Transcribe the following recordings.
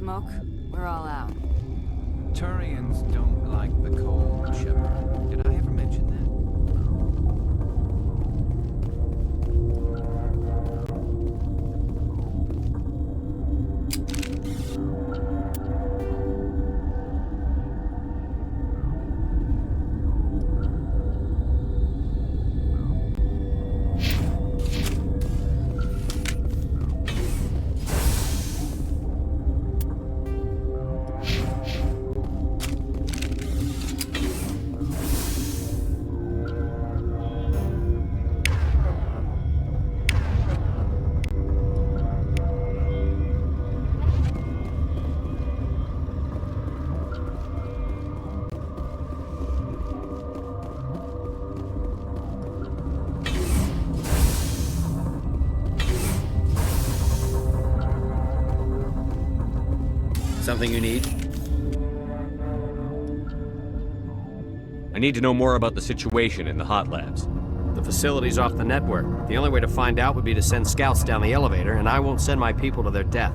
smoke, we're all out. Turians don't like the cold, Shepard. Did I ever mention that? Something you need? I need to know more about the situation in the hot labs. The facility's off the network. The only way to find out would be to send scouts down the elevator, and I won't send my people to their death.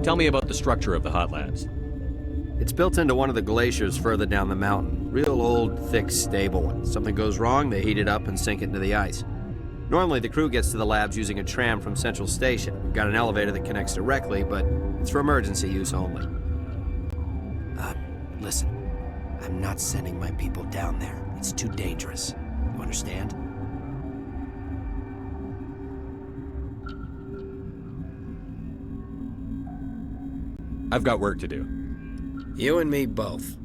Tell me about the structure of the hot labs. It's built into one of the glaciers further down the mountain. Real old, thick, stable one. Something goes wrong, they heat it up and sink it into the ice. Normally, the crew gets to the labs using a tram from Central Station. We've got an elevator that connects directly, but it's for emergency use only. Listen. I'm not sending my people down there. It's too dangerous. You understand? I've got work to do. You and me both.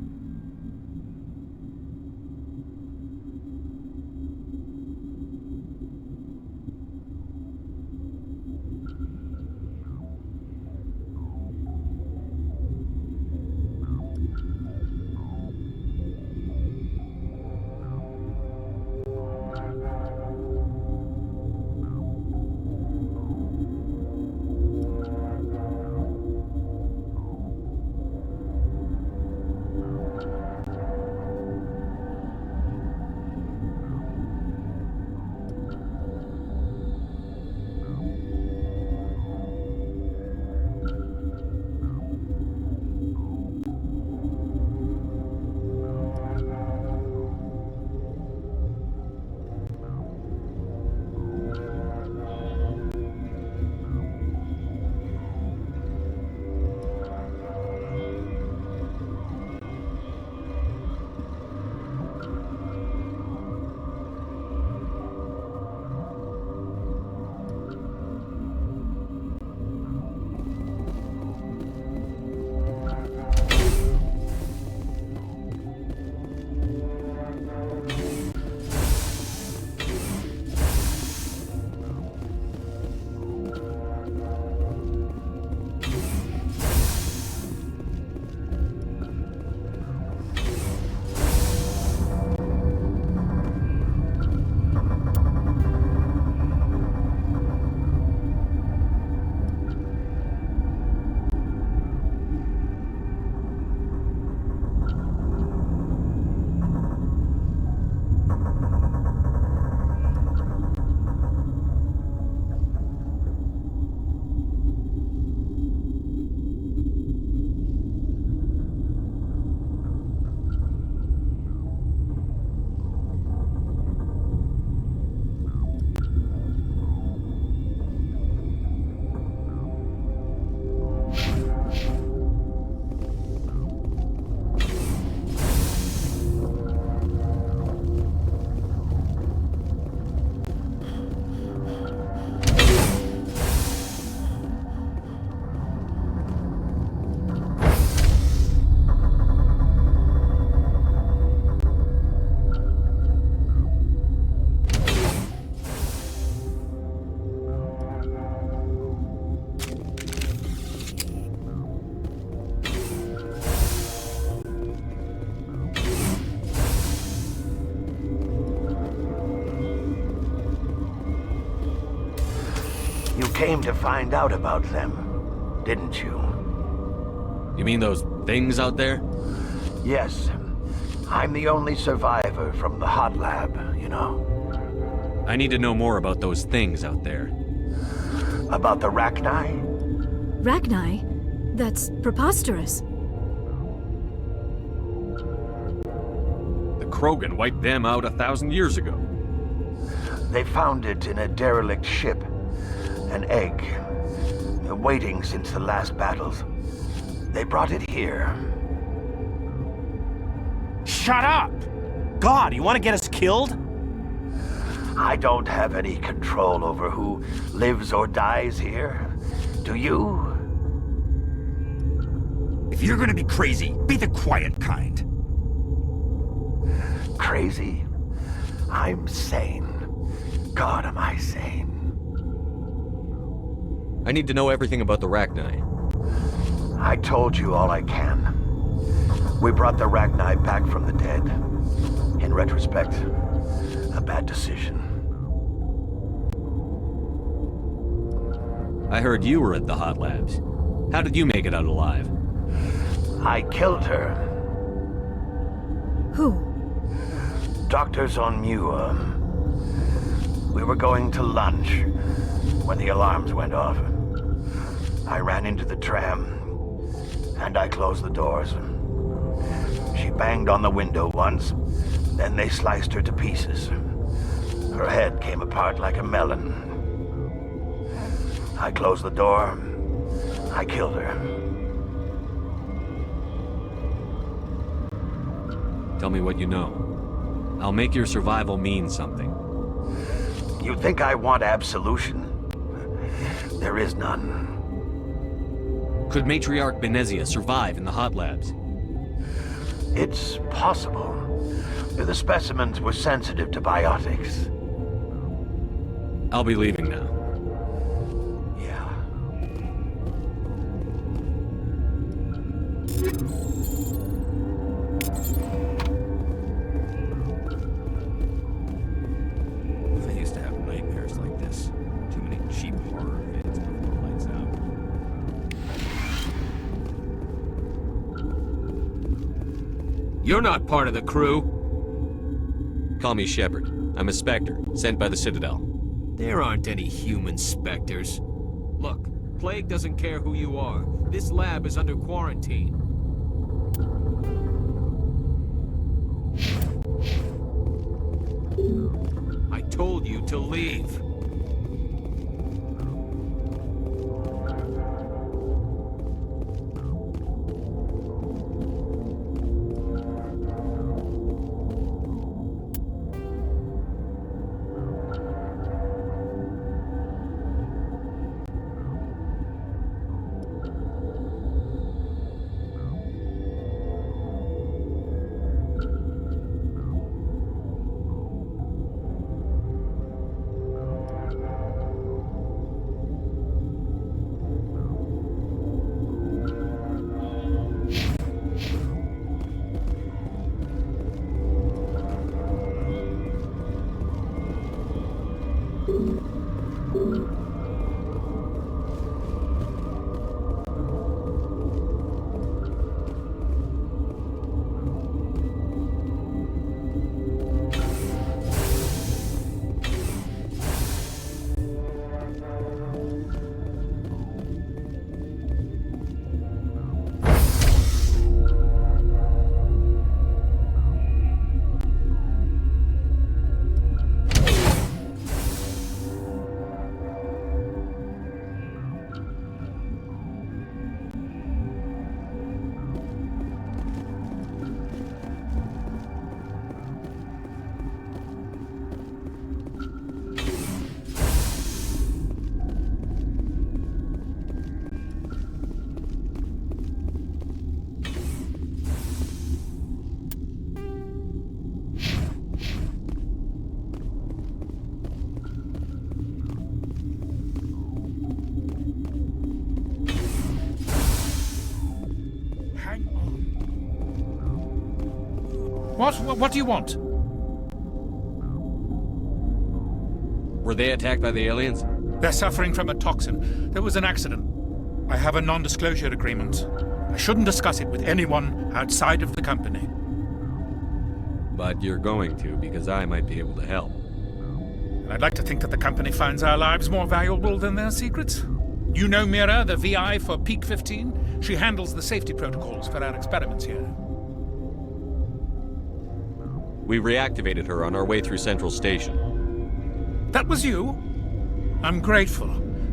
came to find out about them, didn't you? You mean those things out there? Yes. I'm the only survivor from the hot lab, you know. I need to know more about those things out there. About the Rachni? Rachni? That's preposterous. The Krogan wiped them out 1,000 years ago. They found it in a derelict ship. An egg. Waiting since the last battles. They brought it here. Shut up! God, you want to get us killed? I don't have any control over who lives or dies here. Do you? If you're gonna be crazy, be the quiet kind. Crazy? I'm sane. God, am I sane? I need to know everything about the Rachni. I told you all I can. We brought the Rachni back from the dead. In retrospect, a bad decision. I heard you were at the hot labs. How did you make it out alive? I killed her. Who? Doctors on Muir. We were going to lunch when the alarms went off. I ran into the tram, and I closed the doors. She banged on the window once, then they sliced her to pieces. Her head came apart like a melon. I closed the door. I killed her. Tell me what you know. I'll make your survival mean something. You think I want absolution? There is none. Could Matriarch Benezia survive in the hot labs? It's possible. The specimens were sensitive to biotics. I'll be leaving now. Yeah. I used to have nightmares like this. Too many cheap horror vids before the lights out. You're not part of the crew. Call me Shepard. I'm a Spectre, sent by the Citadel. There aren't any human specters. Look, Plague doesn't care who you are. This lab is under quarantine. I told you to leave. What do you want? Were they attacked by the aliens? They're suffering from a toxin. There was an accident. I have a non-disclosure agreement. I shouldn't discuss it with anyone outside of the company. But you're going to, because I might be able to help. And I'd like to think that the company finds our lives more valuable than their secrets. You know Mira, the VI for Peak 15? She handles the safety protocols for our experiments here. We reactivated her on our way through Central Station. That was you? I'm grateful.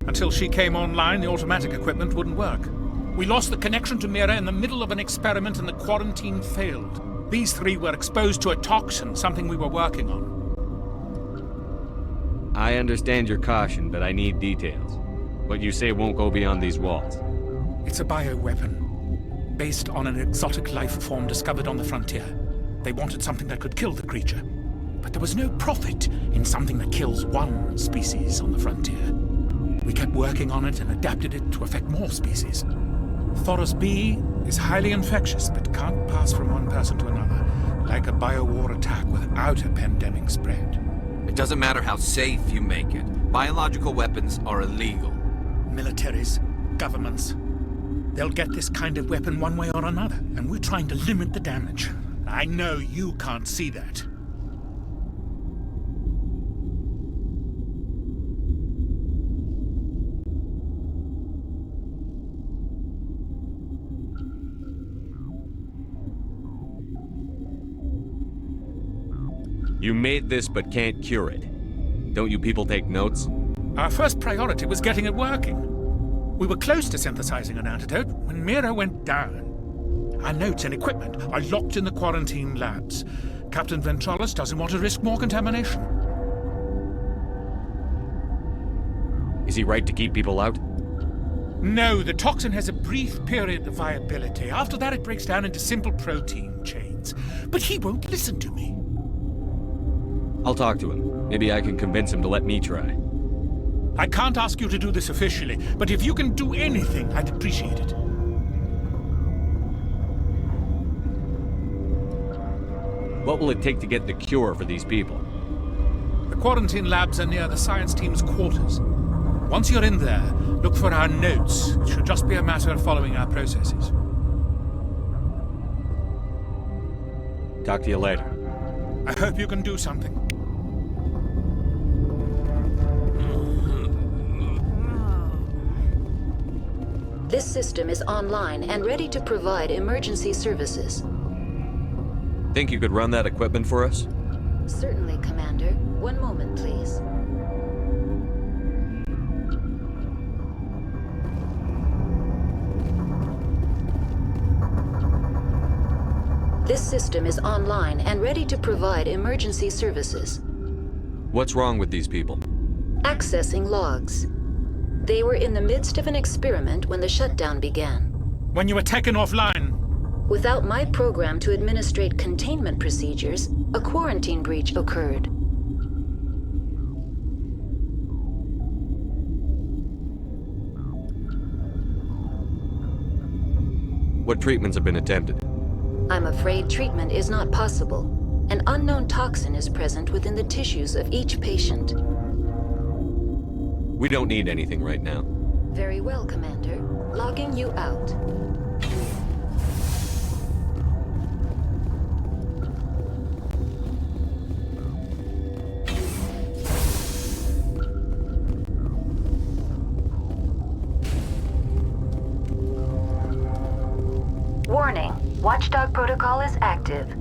Until she came online, the automatic equipment wouldn't work. We lost the connection to Mira in the middle of an experiment and the quarantine failed. These three were exposed to a toxin, something we were working on. I understand your caution, but I need details. What you say won't go beyond these walls. It's a bioweapon, based on an exotic life form discovered on the frontier. They wanted something that could kill the creature. But there was no profit in something that kills one species on the frontier. We kept working on it and adapted it to affect more species. Thoros B is highly infectious, but can't pass from one person to another, like a biowar attack without a pandemic spread. It doesn't matter how safe you make it. Biological weapons are illegal. Militaries, governments, they'll get this kind of weapon one way or another, and we're trying to limit the damage. I know you can't see that. You made this but can't cure it. Don't you people take notes? Our first priority was getting it working. We were close to synthesizing an antidote when Mira went down. Our notes and equipment are locked in the quarantine labs. Captain Ventrolus doesn't want to risk more contamination. Is he right to keep people out? No, the toxin has a brief period of viability. After that, it breaks down into simple protein chains. But he won't listen to me. I'll talk to him. Maybe I can convince him to let me try. I can't ask you to do this officially, but if you can do anything, I'd appreciate it. What will it take to get the cure for these people? The quarantine labs are near the science team's quarters. Once you're in there, look for our notes. It should just be a matter of following our processes. Talk to you later. I hope you can do something. This system is online and ready to provide emergency services. Think you could run that equipment for us? Certainly, Commander. One moment, please. This system is online and ready to provide emergency services. What's wrong with these people? Accessing logs. They were in the midst of an experiment when the shutdown began. When you were taken offline. Without my program to administrate containment procedures, a quarantine breach occurred. What treatments have been attempted? I'm afraid treatment is not possible. An unknown toxin is present within the tissues of each patient. We don't need anything right now. Very well, Commander. Logging you out. Warning. Watchdog protocol is active.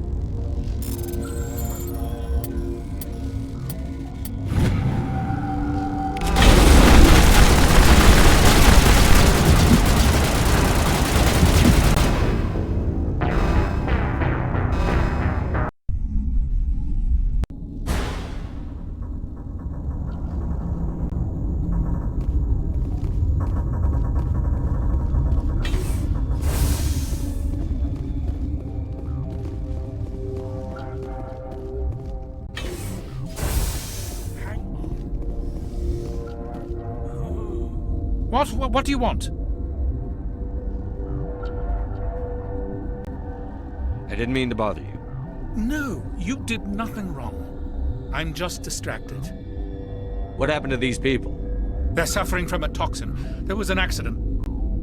What do you want? I didn't mean to bother you. No, you did nothing wrong. I'm just distracted. What happened to these people? They're suffering from a toxin. There was an accident.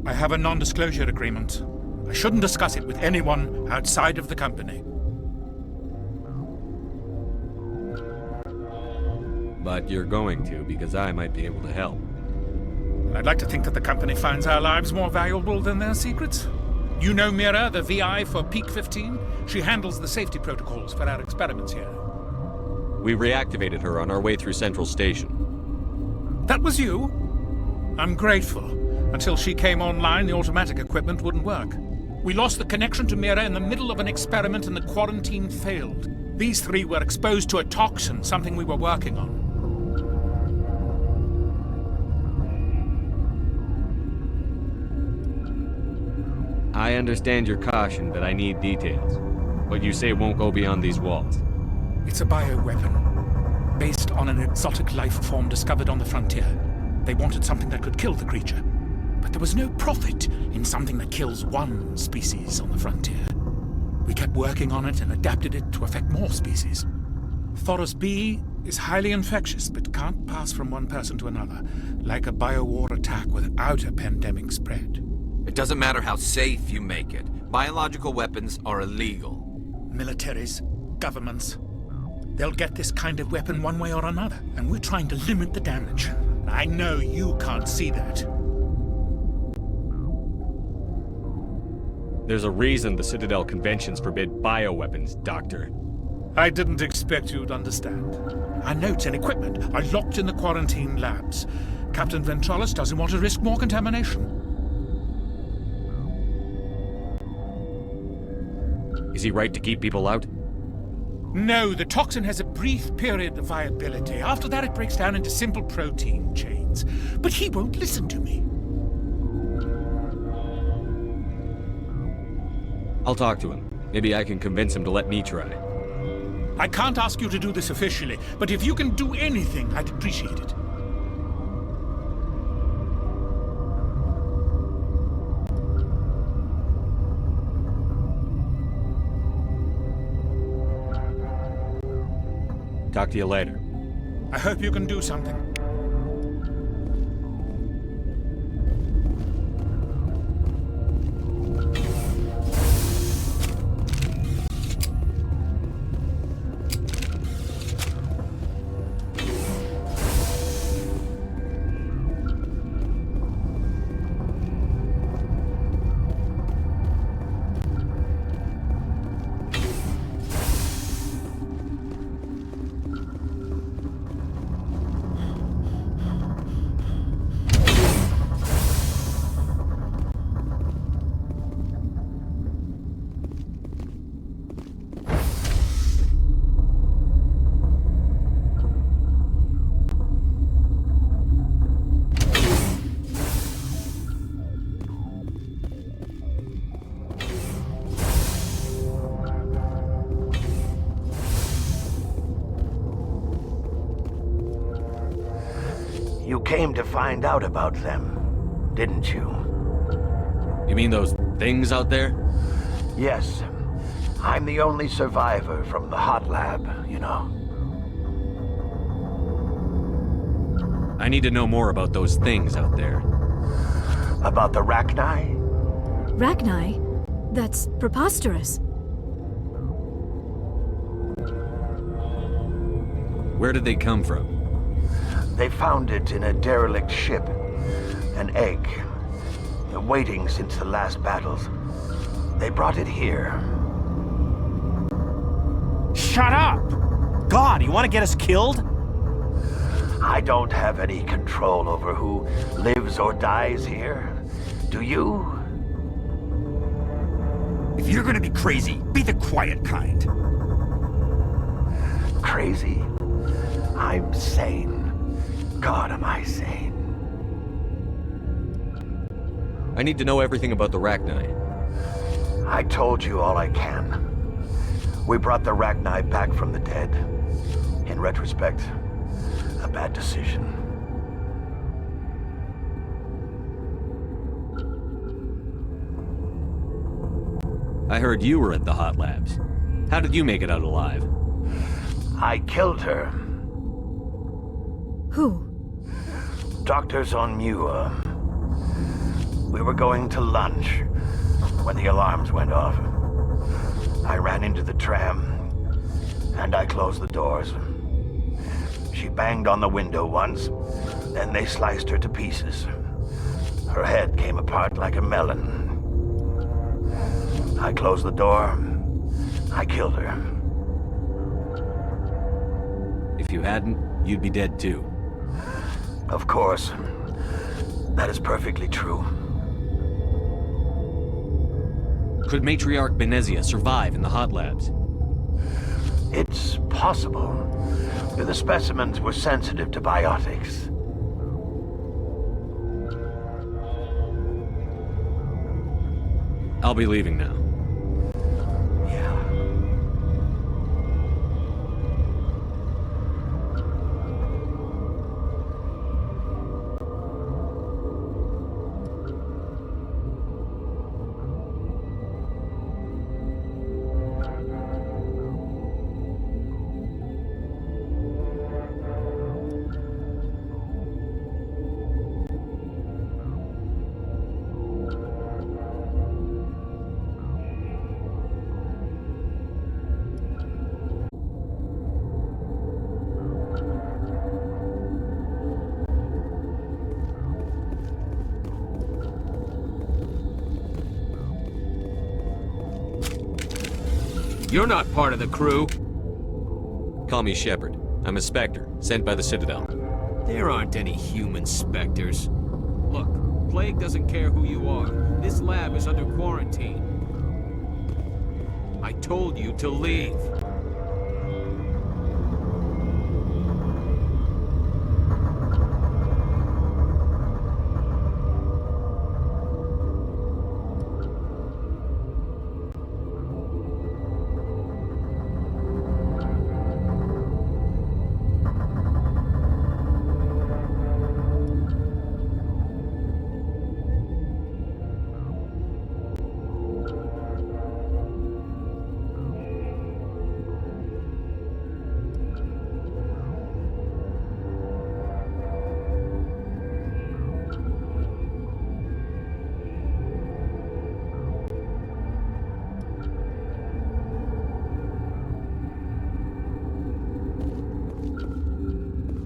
I have a non-disclosure agreement. I shouldn't discuss it with anyone outside of the company. But you're going to, because I might be able to help. I'd like to think that the company finds our lives more valuable than their secrets. You know Mira, the VI for Peak 15? She handles the safety protocols for our experiments here. We reactivated her on our way through Central Station. That was you? I'm grateful. Until she came online, the automatic equipment wouldn't work. We lost the connection to Mira in the middle of an experiment and the quarantine failed. These three were exposed to a toxin, something we were working on. I understand your caution, but I need details. What you say won't go beyond these walls. It's a bioweapon, based on an exotic life form discovered on the frontier. They wanted something that could kill the creature. But there was no profit in something that kills one species on the frontier. We kept working on it and adapted it to affect more species. Thoros B is highly infectious, but can't pass from one person to another, like a biowar attack without a pandemic spread. It doesn't matter how safe you make it. Biological weapons are illegal. Militaries, governments, they'll get this kind of weapon one way or another, and we're trying to limit the damage. I know you can't see that. There's a reason the Citadel conventions forbid bioweapons, Doctor. I didn't expect you'd understand. Our notes and equipment are locked in the quarantine labs. Captain Ventralis doesn't want to risk more contamination. Is he right to keep people out? No, the toxin has a brief period of viability. After that, it breaks down into simple protein chains. But he won't listen to me. I'll talk to him. Maybe I can convince him to let me try. I can't ask you to do this officially, but if you can do anything, I'd appreciate it. Talk to you later. I hope you can do something. You came to find out about them, didn't you? You mean those things out there? Yes. I'm the only survivor from the hot lab, you know. I need to know more about those things out there. About the Rachni? Rachni? That's preposterous. Where did they come from? They found it in a derelict ship. An egg. Waiting since the last battles. They brought it here. Shut up! God, you want to get us killed? I don't have any control over who lives or dies here. Do you? If you're gonna be crazy, be the quiet kind. Crazy? I'm sane. God, am I sane? I need to know everything about the Rachni. I told you all I can. We brought the Rachni back from the dead. In retrospect, a bad decision. I heard you were at the hot labs. How did you make it out alive? I killed her. Who? Doctors on Muir. We were going to lunch when the alarms went off. I ran into the tram, and I closed the doors. She banged on the window once, then they sliced her to pieces. Her head came apart like a melon. I closed the door. I killed her. If you hadn't, you'd be dead too. Of course. That is perfectly true. Could Matriarch Benezia survive in the hot labs? It's possible. The specimens were sensitive to biotics. I'll be leaving now. You're not part of the crew. Call me Shepard. I'm a Spectre, sent by the Citadel. There aren't any human specters. Look, Plague doesn't care who you are. This lab is under quarantine. I told you to leave.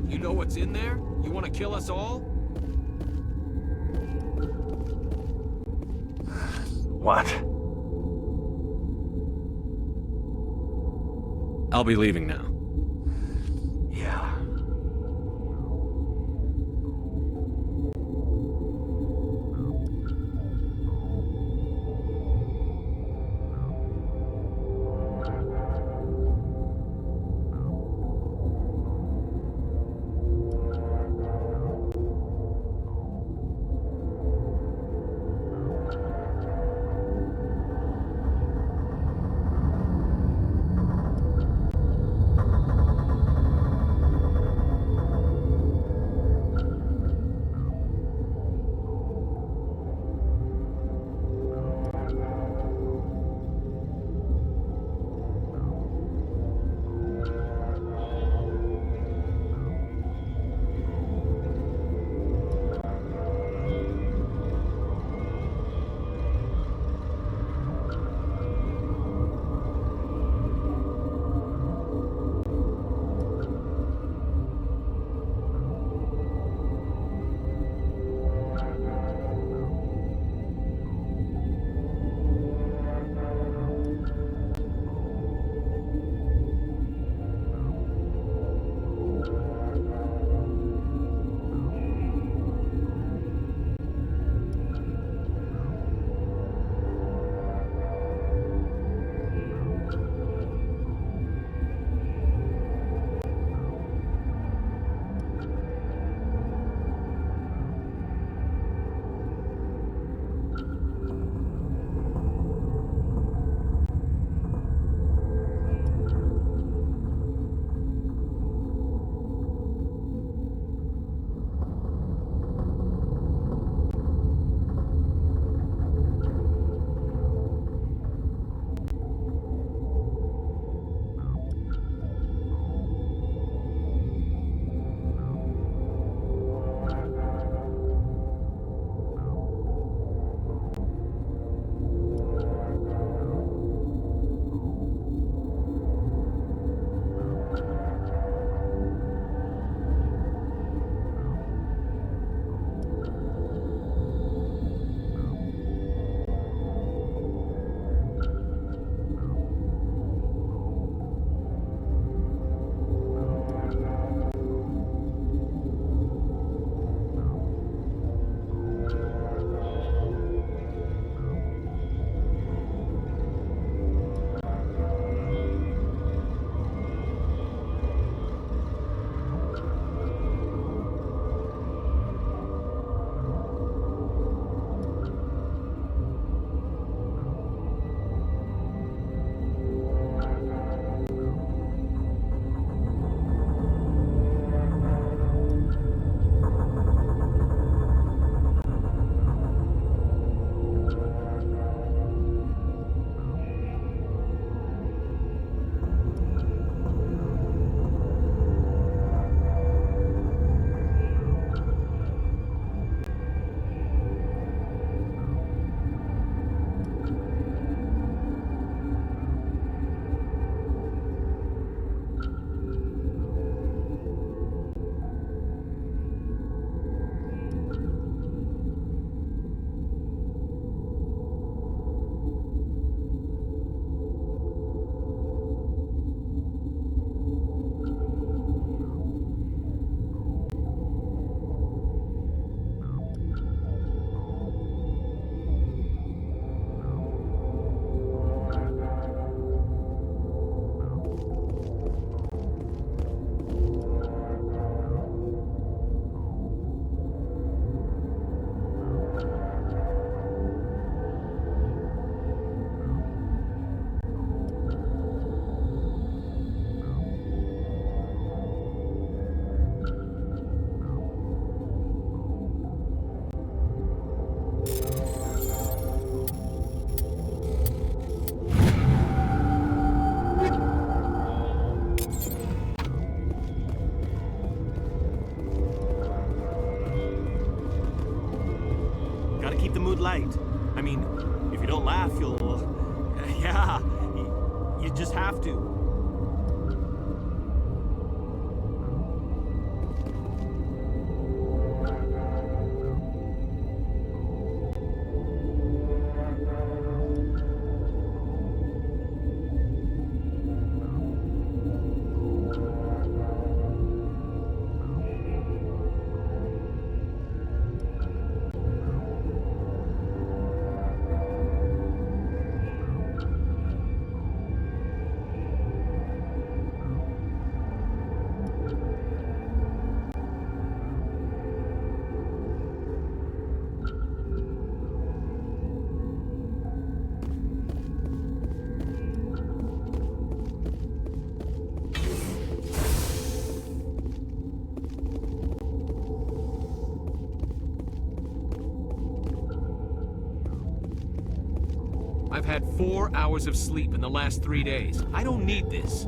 You know what's in there? You want to kill us all? What? I'll be leaving now. Yeah. light. I mean, if you don't laugh, you'll... Yeah, you just have to. I've had 4 hours of sleep in the last 3 days. I don't need this.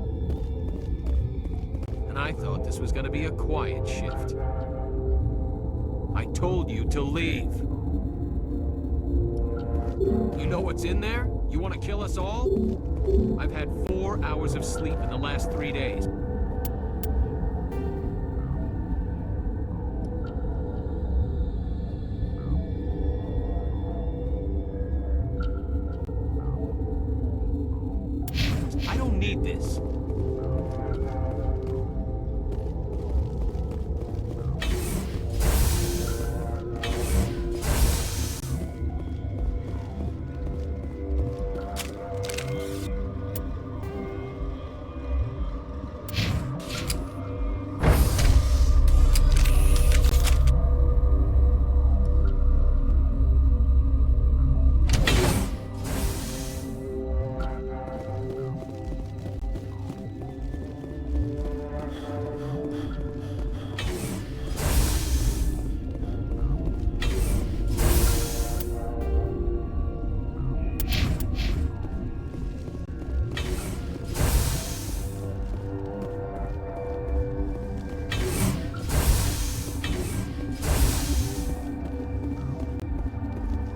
And I thought this was gonna be a quiet shift. I told you to leave. You know what's in there? You want to kill us all? I've had 4 hours of sleep in the last 3 days. I don't need this.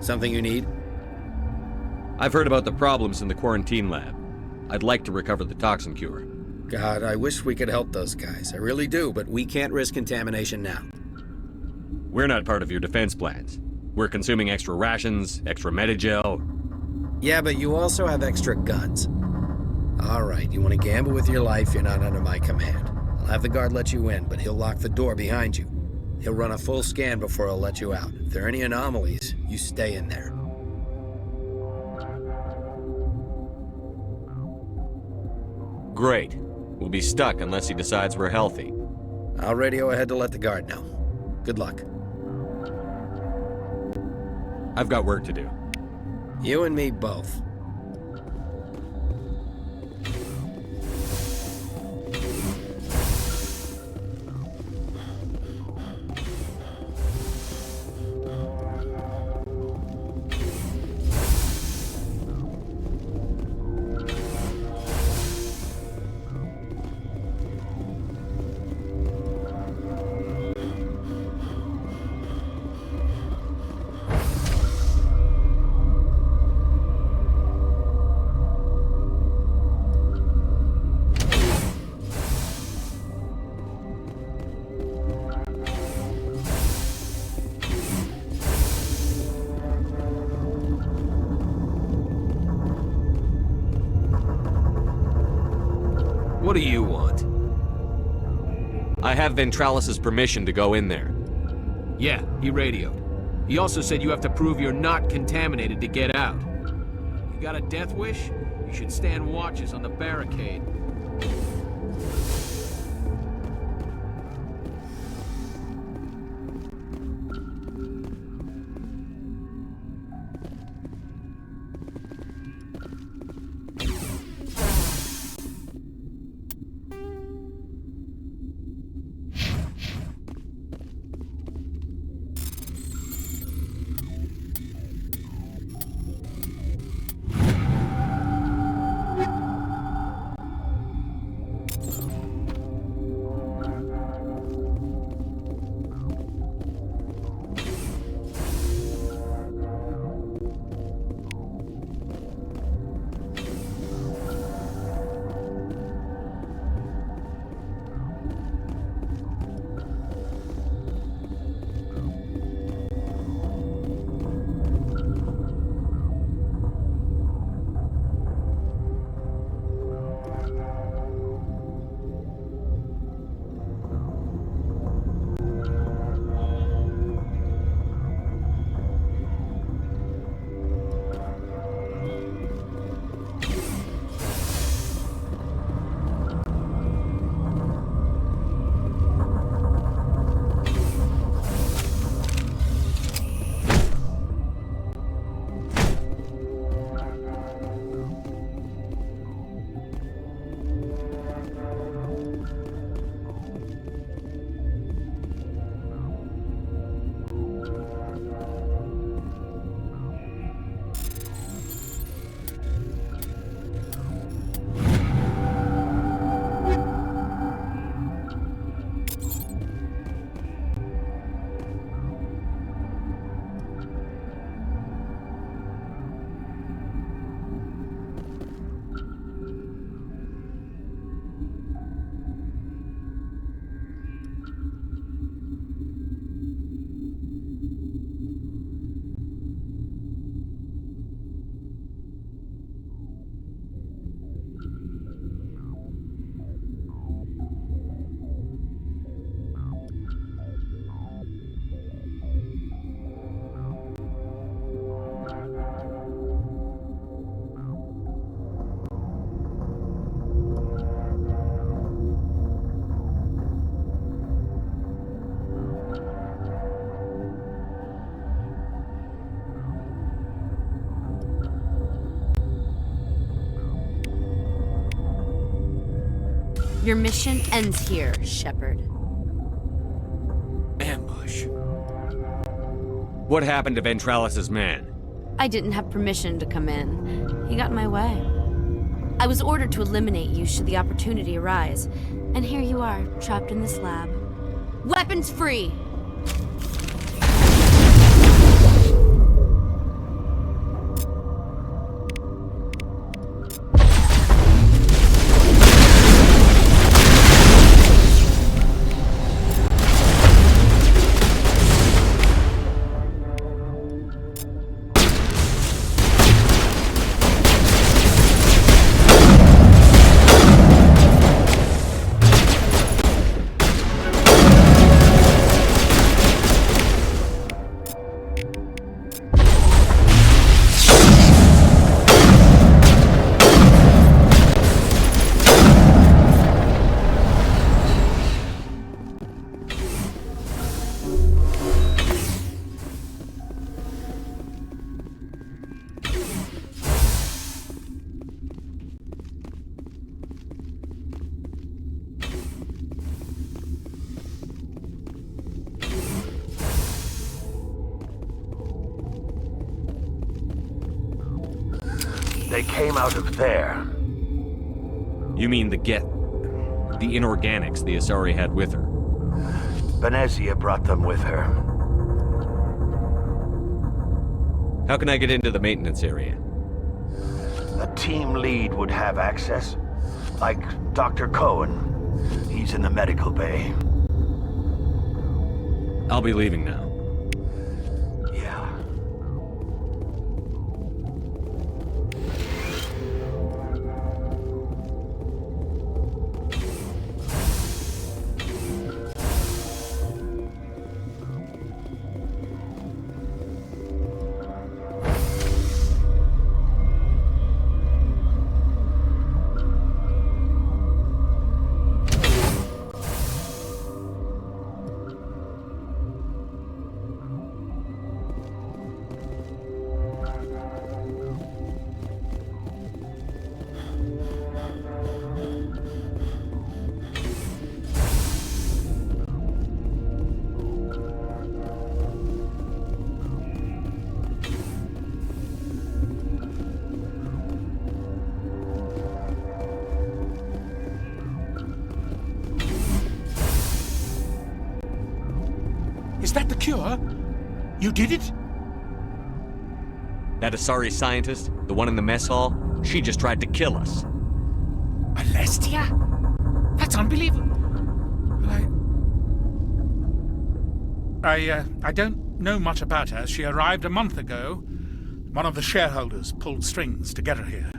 Something you need? I've heard about the problems in the quarantine lab. I'd like to recover the toxin cure. God, I wish we could help those guys. I really do, but we can't risk contamination now. We're not part of your defense plans. We're consuming extra rations, extra Medigel. Yeah, but you also have extra guns. All right, you want to gamble with your life, you're not under my command. I'll have the guard let you in, but he'll lock the door behind you. He'll run a full scan before he'll let you out. If there are any anomalies, you stay in there. Great. We'll be stuck unless he decides we're healthy. I'll radio ahead to let the guard know. Good luck. I've got work to do. You and me both. What do you want? I have Ventralis' permission to go in there. Yeah, he radioed. He also said you have to prove you're not contaminated to get out. You got a death wish? You should stand watches on the barricade. Your mission ends here, Shepard. Ambush. What happened to Ventralis' man? I didn't have permission to come in. He got in my way. I was ordered to eliminate you should the opportunity arise. And here you are, trapped in this lab. Weapons free! They came out of there. You mean the inorganics the Asari had with her? Benezia brought them with her. How can I get into the maintenance area? A team lead would have access. Like Dr. Cohen. He's in the medical bay. I'll be leaving now. Yeah. Is that the cure? You did it? That Asari scientist, the one in the mess hall, she just tried to kill us. Alestia? That's unbelievable. I don't know much about her. She arrived a month ago. One of the shareholders pulled strings to get her here.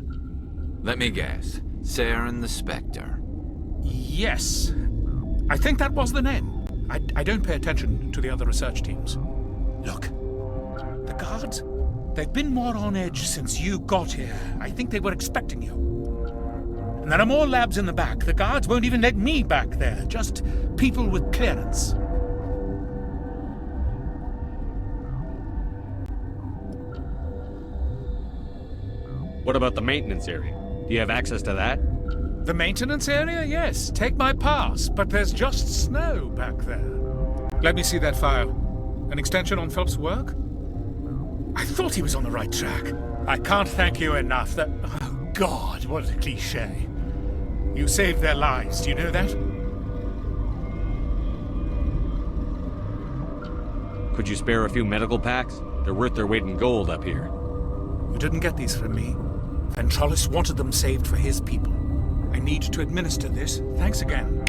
Let me guess. Saren the Spectre. Yes. I think that was the name. I don't pay attention to the other research teams. Look, the guards, they've been more on edge since you got here. I think they were expecting you. And there are more labs in the back. The guards won't even let me back there. Just people with clearance. What about the maintenance area? Do you have access to that? The maintenance area? Yes. Take my pass. But there's just snow back there. Let me see that file. An extension on Phelps' work? I thought he was on the right track. I can't thank you enough. Oh, God, what a cliché. You saved their lives. Do you know that? Could you spare a few medical packs? They're worth their weight in gold up here. You didn't get these from me. Ventralis wanted them saved for his people. I need to administer this. Thanks again.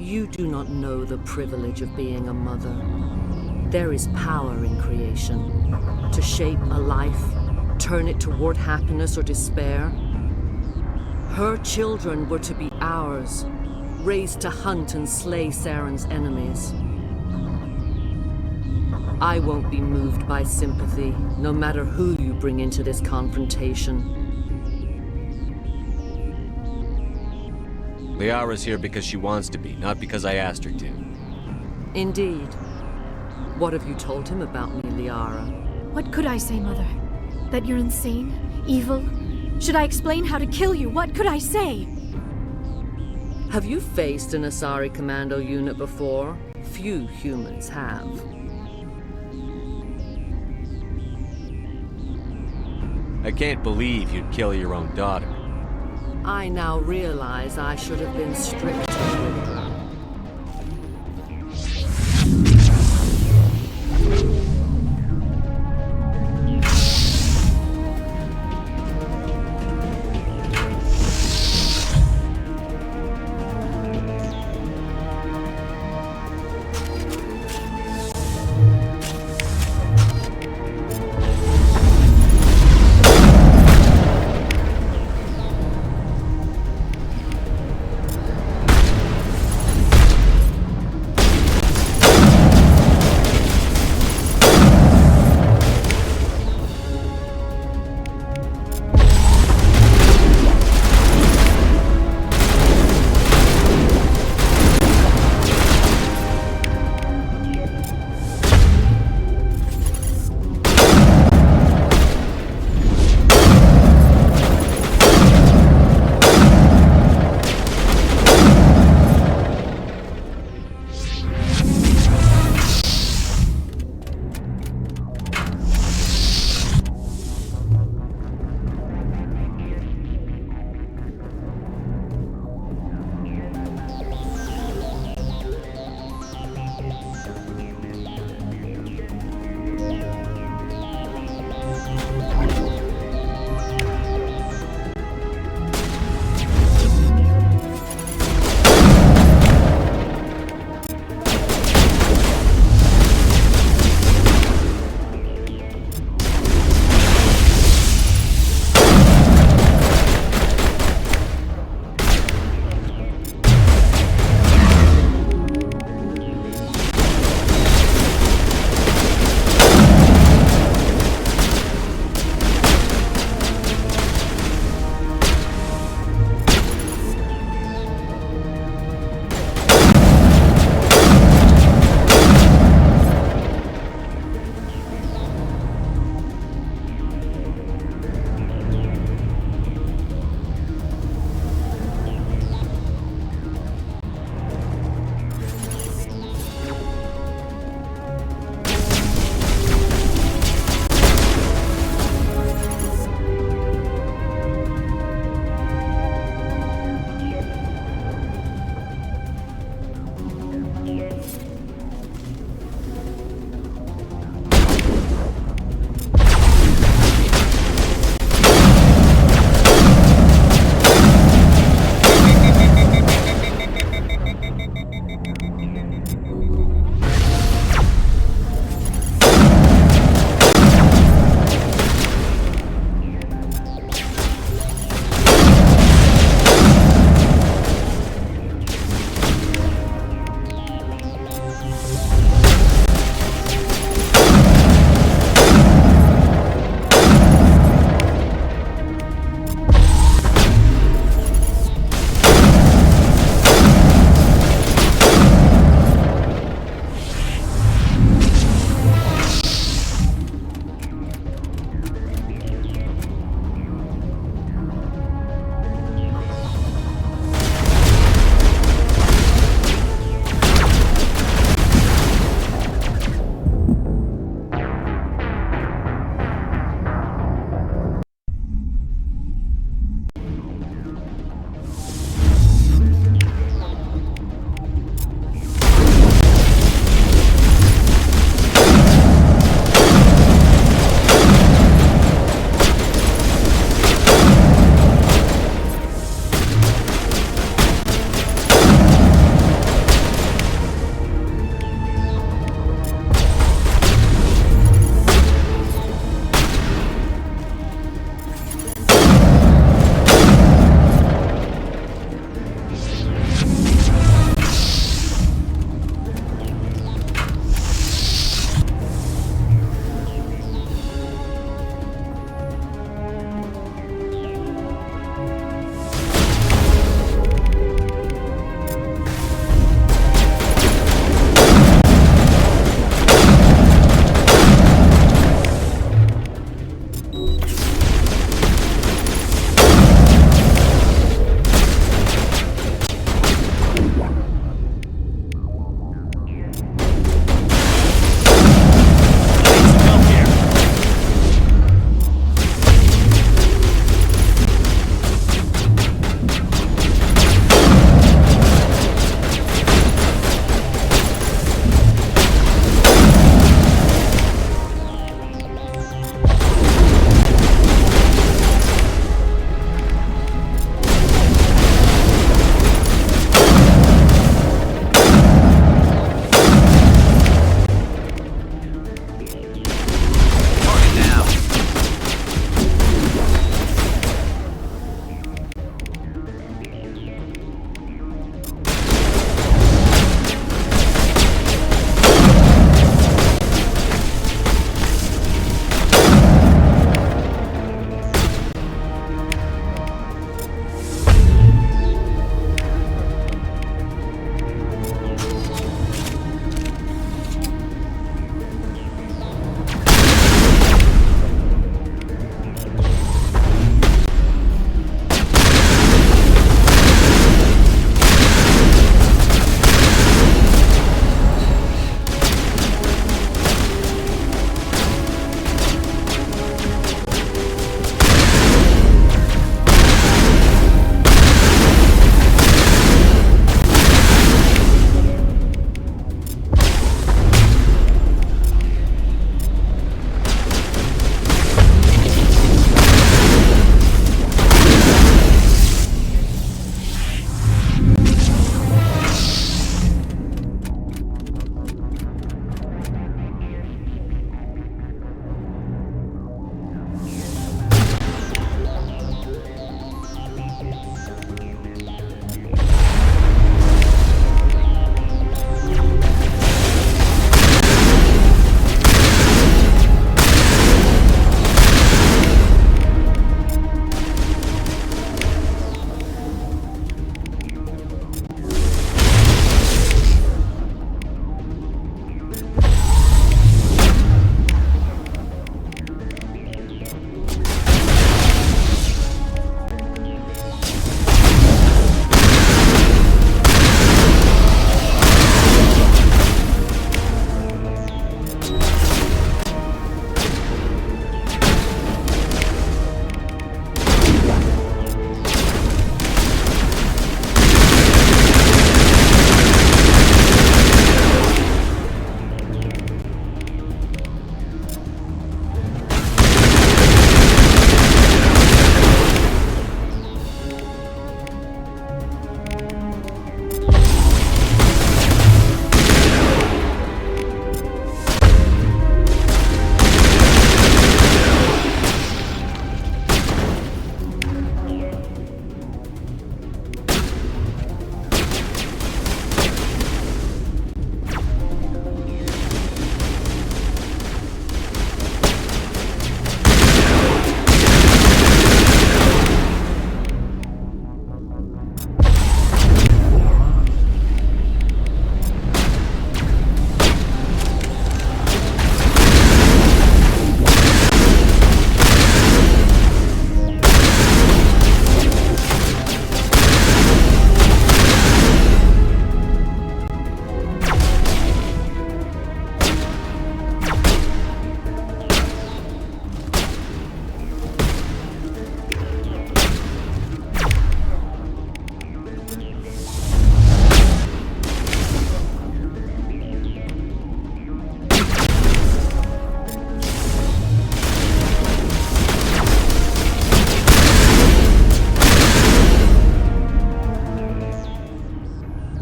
You do not know the privilege of being a mother. There is power in creation. To shape a life, turn it toward happiness or despair. Her children were to be ours, raised to hunt and slay Saren's enemies. I won't be moved by sympathy, no matter who you bring into this confrontation. Liara's here because she wants to be, not because I asked her to. Indeed. What have you told him about me, Liara? What could I say, Mother? That you're insane? Evil? Should I explain how to kill you? What could I say? Have you faced an Asari commando unit before? Few humans have. I can't believe you'd kill your own daughter. I now realize I should have been stricter with her.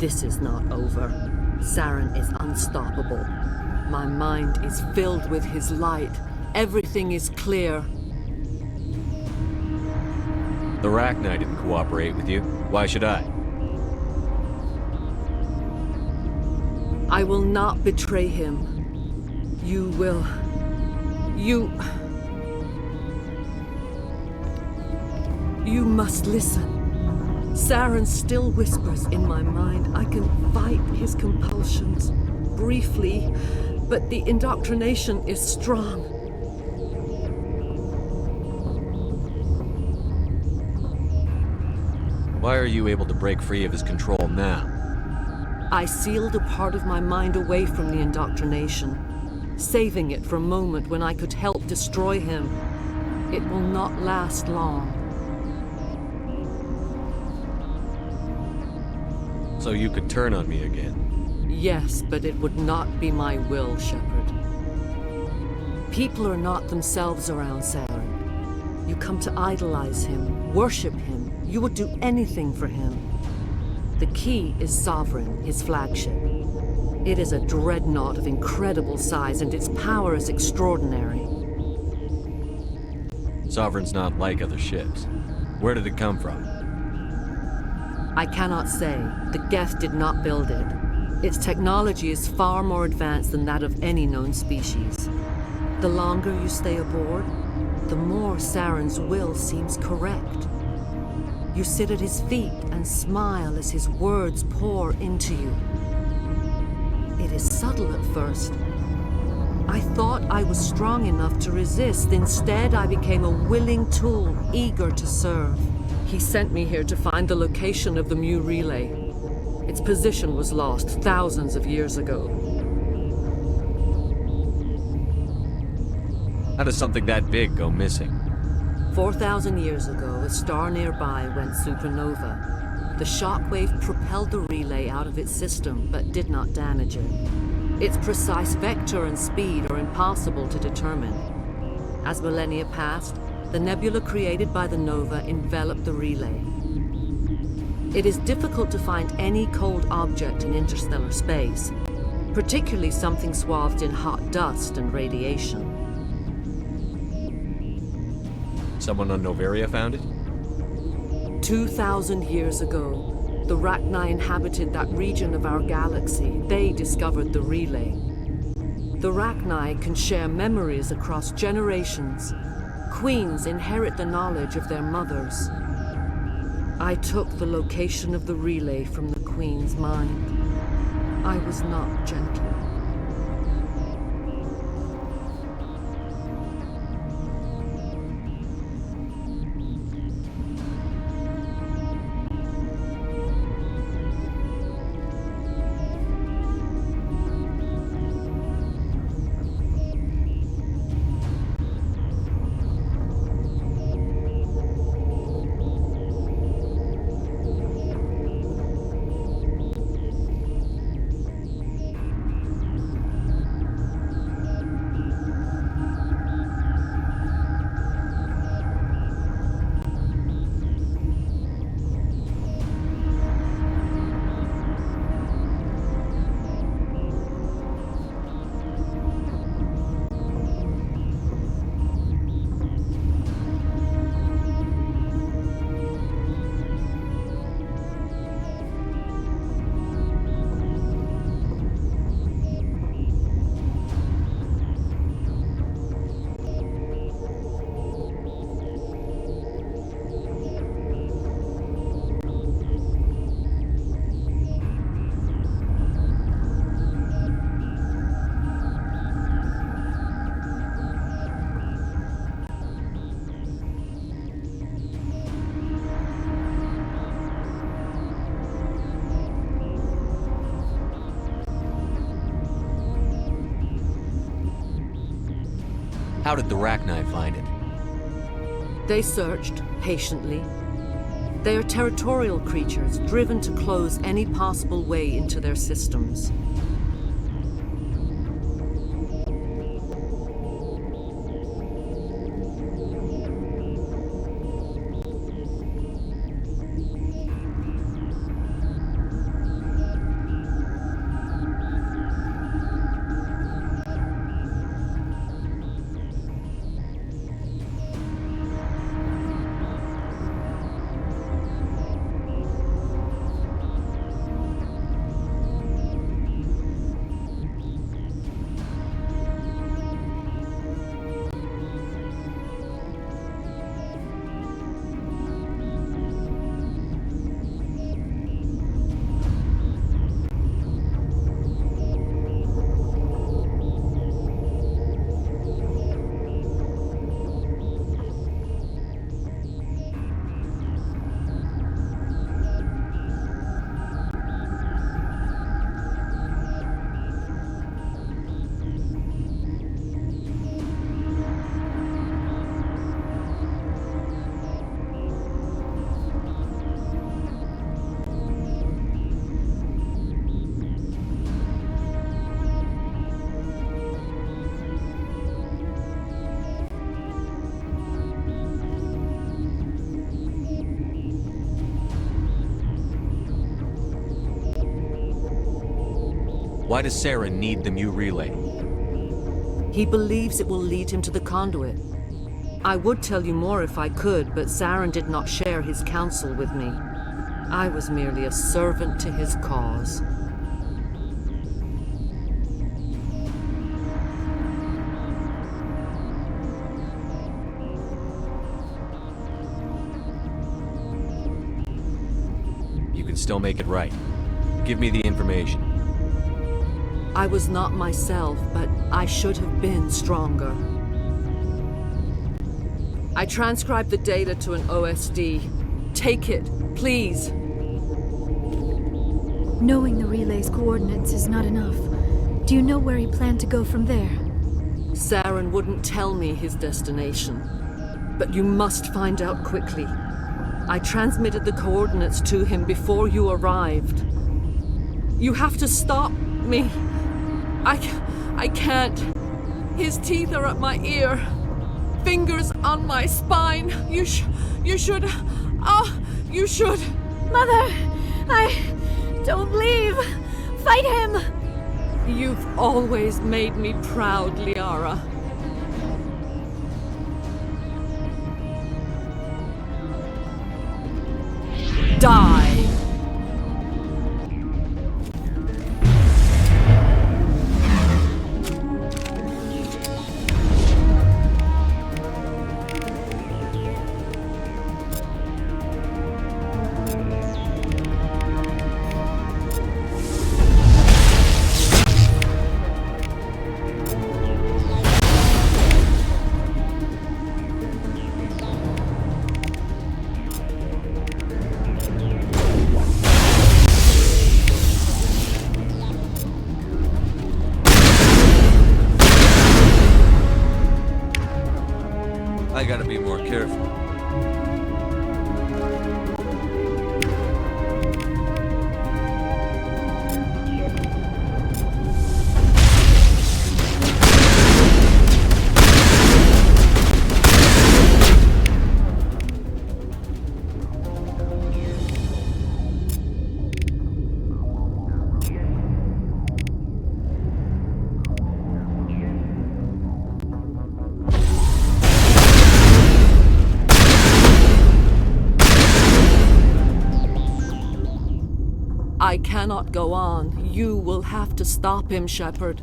This is not over. Saren is unstoppable. My mind is filled with his light. Everything is clear. The Rachni didn't cooperate with you. Why should I? I will not betray him. You will. You must listen. Saren still whispers in my mind. I can fight his compulsions, briefly, but the indoctrination is strong. Why are you able to break free of his control now? I sealed a part of my mind away from the indoctrination, saving it for a moment when I could help destroy him. It will not last long. So you could turn on me again? Yes, but it would not be my will, Shepard. People are not themselves around Saren. You come to idolize him, worship him. You would do anything for him. The key is Sovereign, his flagship. It is a dreadnought of incredible size, and its power is extraordinary. Sovereign's not like other ships. Where did it come from? I cannot say. The Geth did not build it. Its technology is far more advanced than that of any known species. The longer you stay aboard, the more Saren's will seems correct. You sit at his feet and smile as his words pour into you. It is subtle at first. I thought I was strong enough to resist. Instead, I became a willing tool, eager to serve. He sent me here to find the location of the Mu relay. Its position was lost thousands of years ago. How does something that big go missing? 4,000 years ago, a star nearby went supernova. The shockwave propelled the relay out of its system, but did not damage it. Its precise vector and speed are impossible to determine. As millennia passed, the nebula created by the nova enveloped the relay. It is difficult to find any cold object in interstellar space, particularly something swathed in hot dust and radiation. Someone on Noveria found it? 2,000 years ago, the Rachni inhabited that region of our galaxy. They discovered the relay. The Rachni can share memories across generations. Queens inherit the knowledge of their mothers. I took the location of the relay from the Queen's mind. I was not gentle. How did the Rachni find it? They searched patiently. They are territorial creatures, driven to close any possible way into their systems. Why does Saren need the Mu relay? He believes it will lead him to the conduit. I would tell you more if I could, but Saren did not share his counsel with me. I was merely a servant to his cause. You can still make it right. Give me the information. I was not myself, but I should have been stronger. I transcribed the data to an OSD. Take it, please. Knowing the relay's coordinates is not enough. Do you know where he planned to go from there? Saren wouldn't tell me his destination. But you must find out quickly. I transmitted the coordinates to him before you arrived. You have to stop me. I can't. His teeth are at my ear. Fingers on my spine. You should. Oh, you should. Mother! Don't leave! Fight him! You've always made me proud, Liara. Die! I gotta be more careful. I cannot go on. You will have to stop him, Shepard.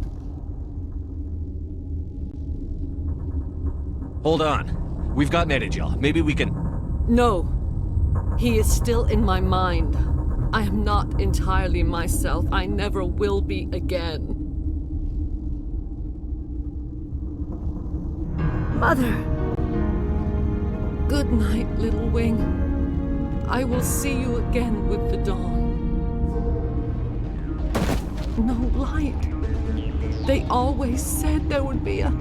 Hold on. We've got Netagel. Maybe we can... No. He is still in my mind. I am not entirely myself. I never will be again. Mother! Good night, Little Wing. I will see you again with the dawn. No light. They always said there would be a...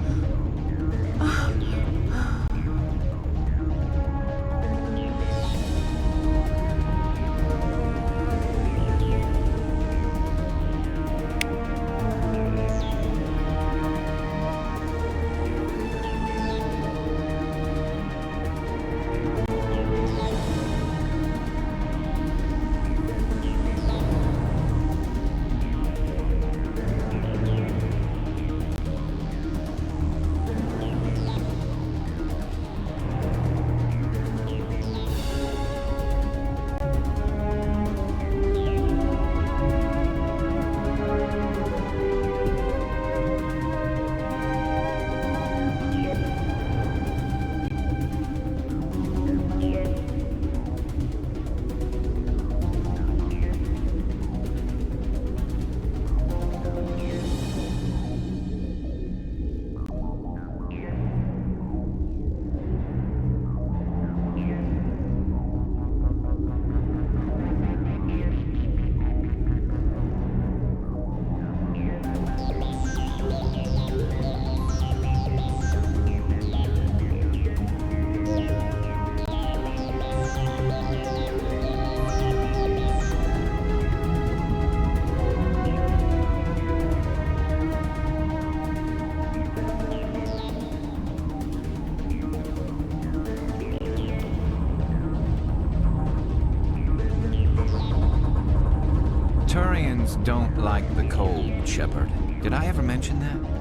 Turians don't like the cold, Shepard. Did I ever mention that?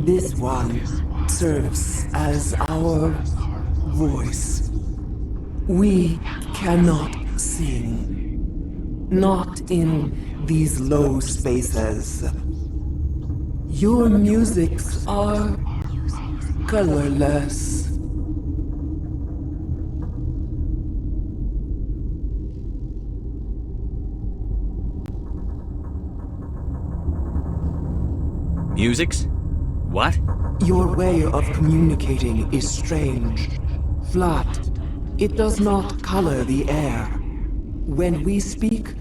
This one serves as our voice. We cannot sing. Not in these low spaces. Your musics are colorless. Musics? What? Your way of communicating is strange. Flat. It does not color the air. When we speak,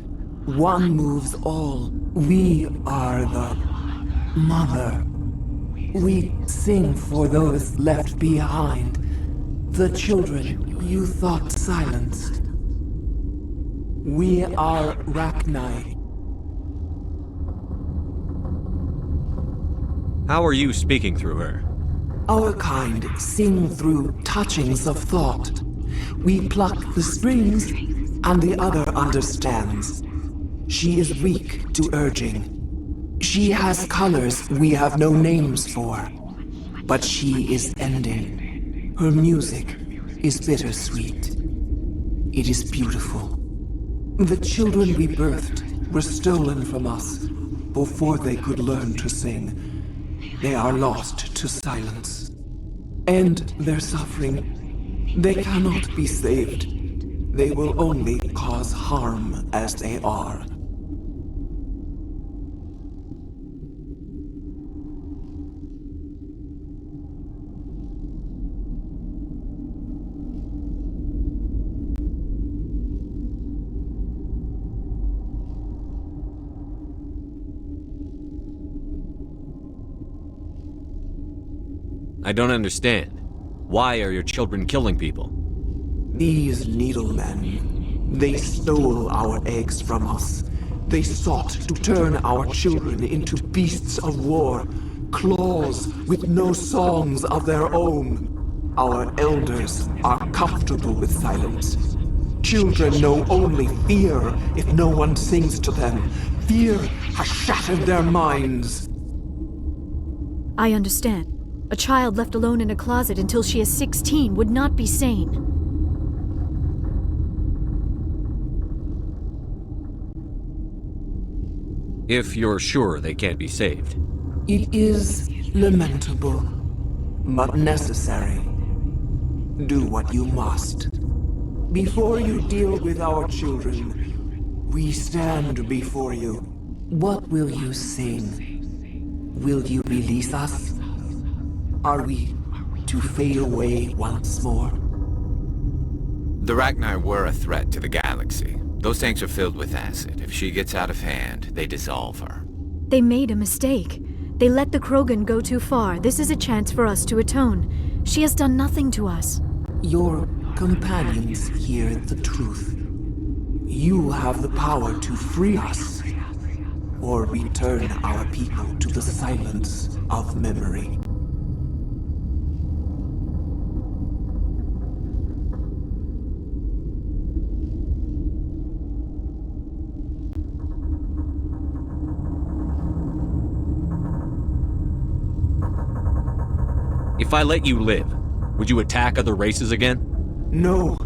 one moves all. We are the mother. We sing for those left behind. The children you thought silenced. We are Rachni. How are you speaking through her? Our kind sing through touchings of thought. We pluck the strings, and the other understands. She is weak to urging. She has colors we have no names for. But she is ending. Her music is bittersweet. It is beautiful. The children we birthed were stolen from us before they could learn to sing. They are lost to silence. And their suffering, they cannot be saved. They will only cause harm as they are. I don't understand. Why are your children killing people? These needlemen, they stole our eggs from us. They sought to turn our children into beasts of war, claws with no songs of their own. Our elders are comfortable with silence. Children know only fear if no one sings to them. Fear has shattered their minds. I understand. A child left alone in a closet until she is 16 would not be sane. If you're sure they can't be saved. It is lamentable, but necessary. Do what you must. Before you deal with our children, we stand before you. What will you sing? Will you release us? Are we to fade away once more? The Rachni were a threat to the galaxy. Those tanks are filled with acid. If she gets out of hand, they dissolve her. They made a mistake. They let the Krogan go too far. This is a chance for us to atone. She has done nothing to us. Your companions hear the truth. You have the power to free us, or return our people to the silence of memory. If I let you live, would you attack other races again? No.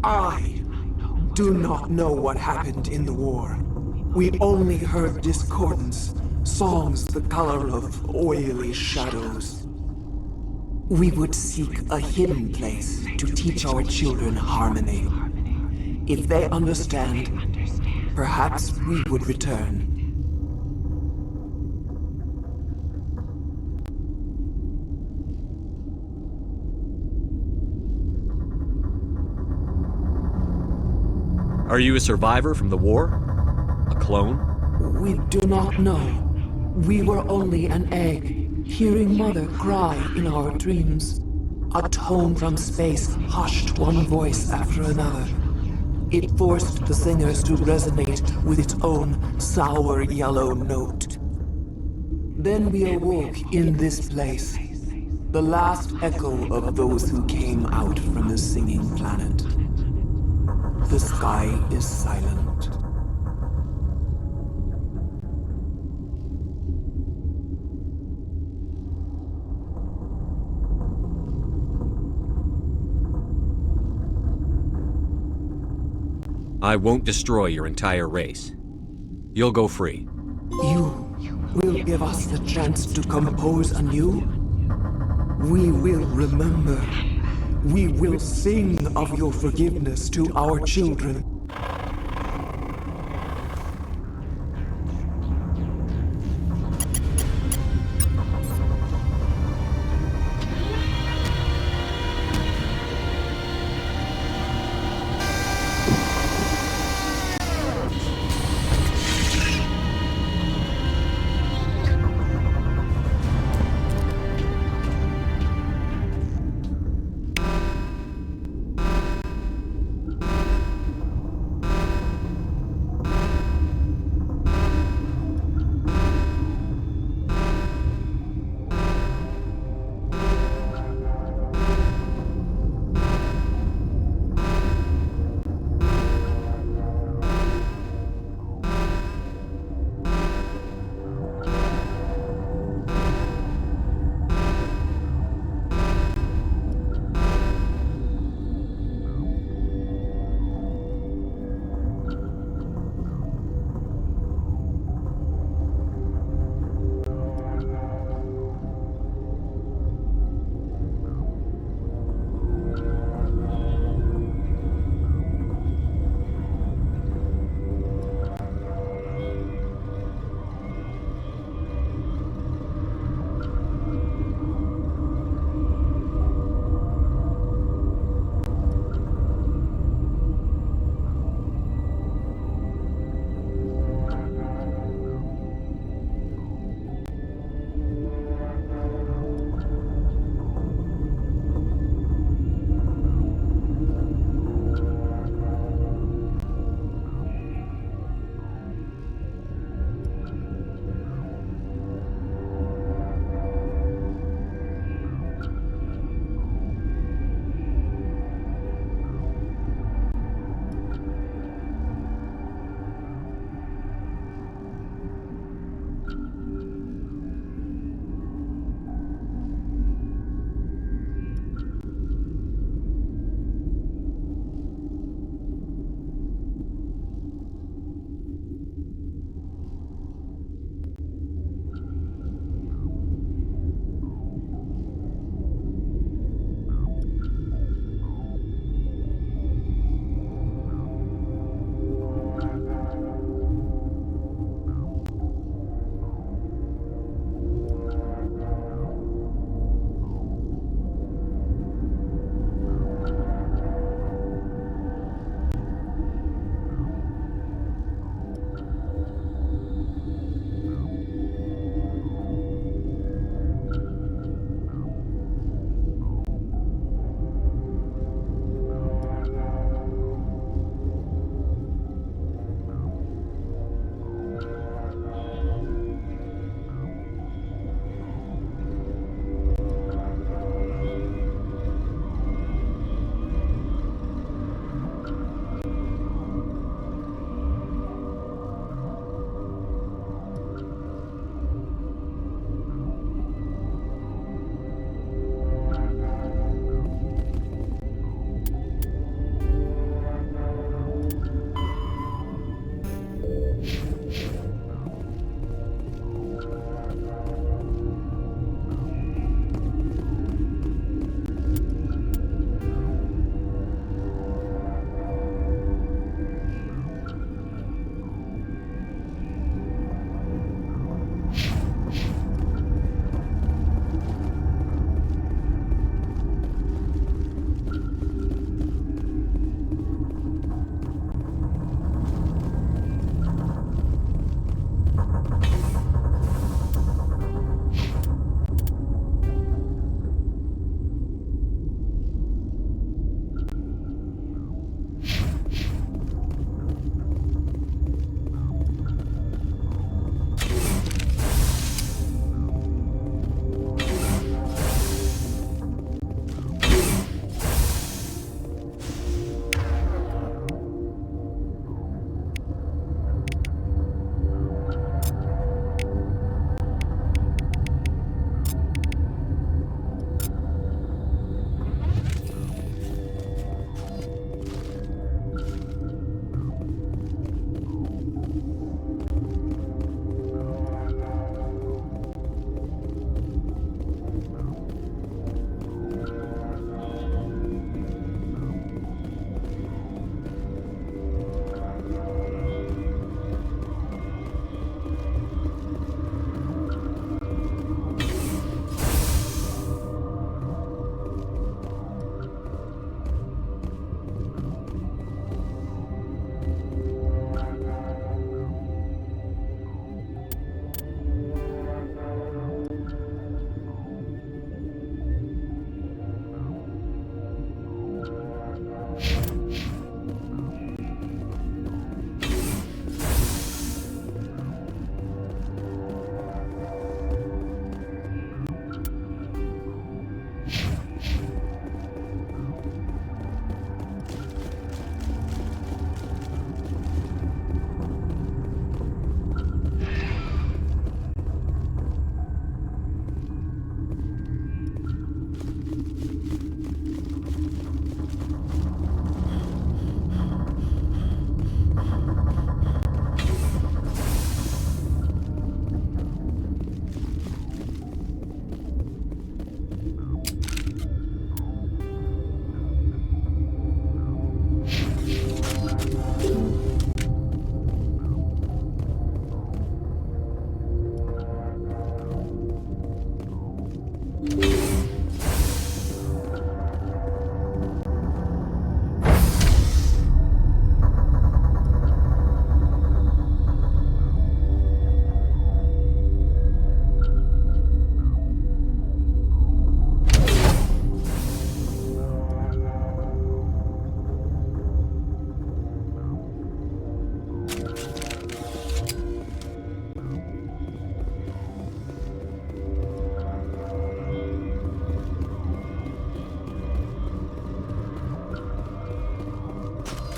I do not know what happened in the war. We only heard discordance, songs the color of oily shadows. We would seek a hidden place to teach our children harmony. If they understand, perhaps we would return. Are you a survivor from the war? A clone? We do not know. We were only an egg, hearing Mother cry in our dreams. A tone from space hushed one voice after another. It forced the singers to resonate with its own sour yellow note. Then we awoke in this place, the last echo of those who came out from the singing planet. The sky is silent. I won't destroy your entire race. You'll go free. You will give us the chance to compose anew? We will remember. We will sing of your forgiveness to our children.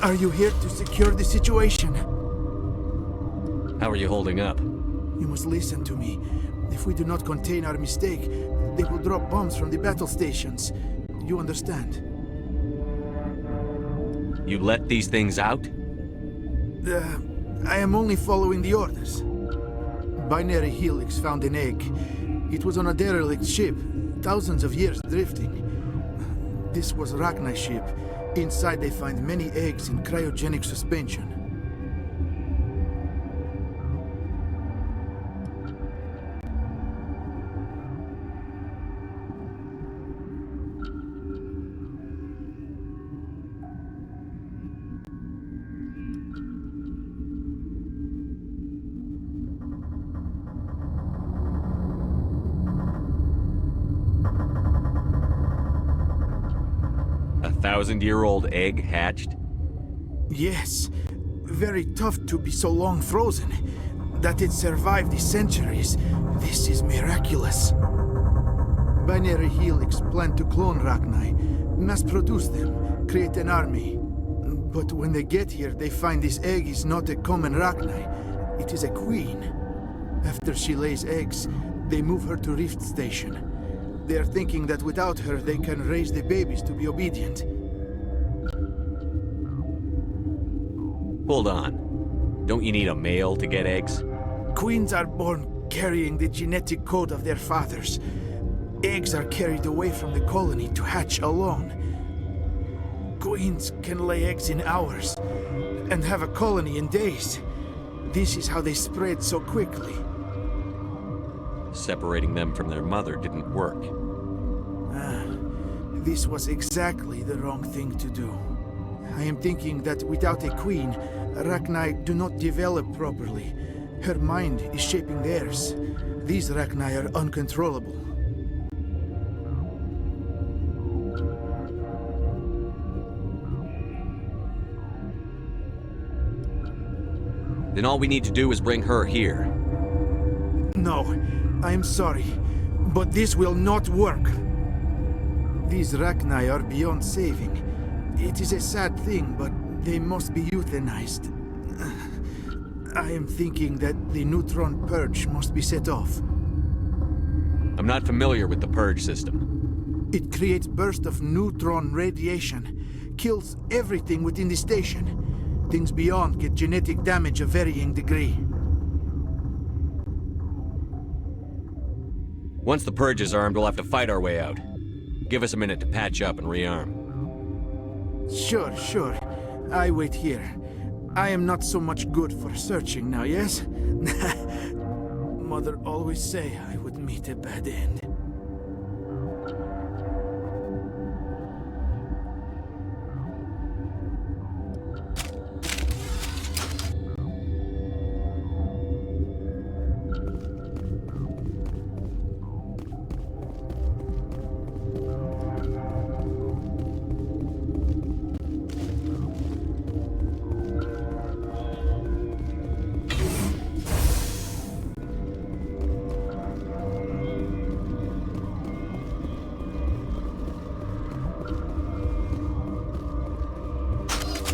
Are you here to secure the situation? How are you holding up? You must listen to me. If we do not contain our mistake, they will drop bombs from the battle stations. You understand? You let these things out? I am only following the orders. Binary Helix found an egg. It was on a derelict ship, thousands of years drifting. This was Rachni's ship. Inside they find many eggs in cryogenic suspension. A 1,000-year-old egg hatched? Yes. Very tough to be so long frozen. That it survived the centuries. This is miraculous. Binary Helix planned to clone Rachni, mass-produce them, create an army. But when they get here, they find this egg is not a common Rachni. It is a queen. After she lays eggs, they move her to Rift Station. They are thinking that without her, they can raise the babies to be obedient. Hold on. Don't you need a male to get eggs? Queens are born carrying the genetic code of their fathers. Eggs are carried away from the colony to hatch alone. Queens can lay eggs in hours and have a colony in days. This is how they spread so quickly. Separating them from their mother didn't work. This was exactly the wrong thing to do. I am thinking that without a queen, Rachni do not develop properly. Her mind is shaping theirs. These Rachni are uncontrollable. Then all we need to do is bring her here. No, I am sorry, but this will not work. These Rachni are beyond saving. It is a sad thing, but they must be euthanized. I am thinking that the neutron purge must be set off. I'm not familiar with the purge system. It creates bursts of neutron radiation, kills everything within the station. Things beyond get genetic damage of varying degree. Once the purge is armed, we'll have to fight our way out. Give us a minute to patch up and rearm. Sure. I wait here. I am not so much good for searching now, yes? Mother always say I would meet a bad end.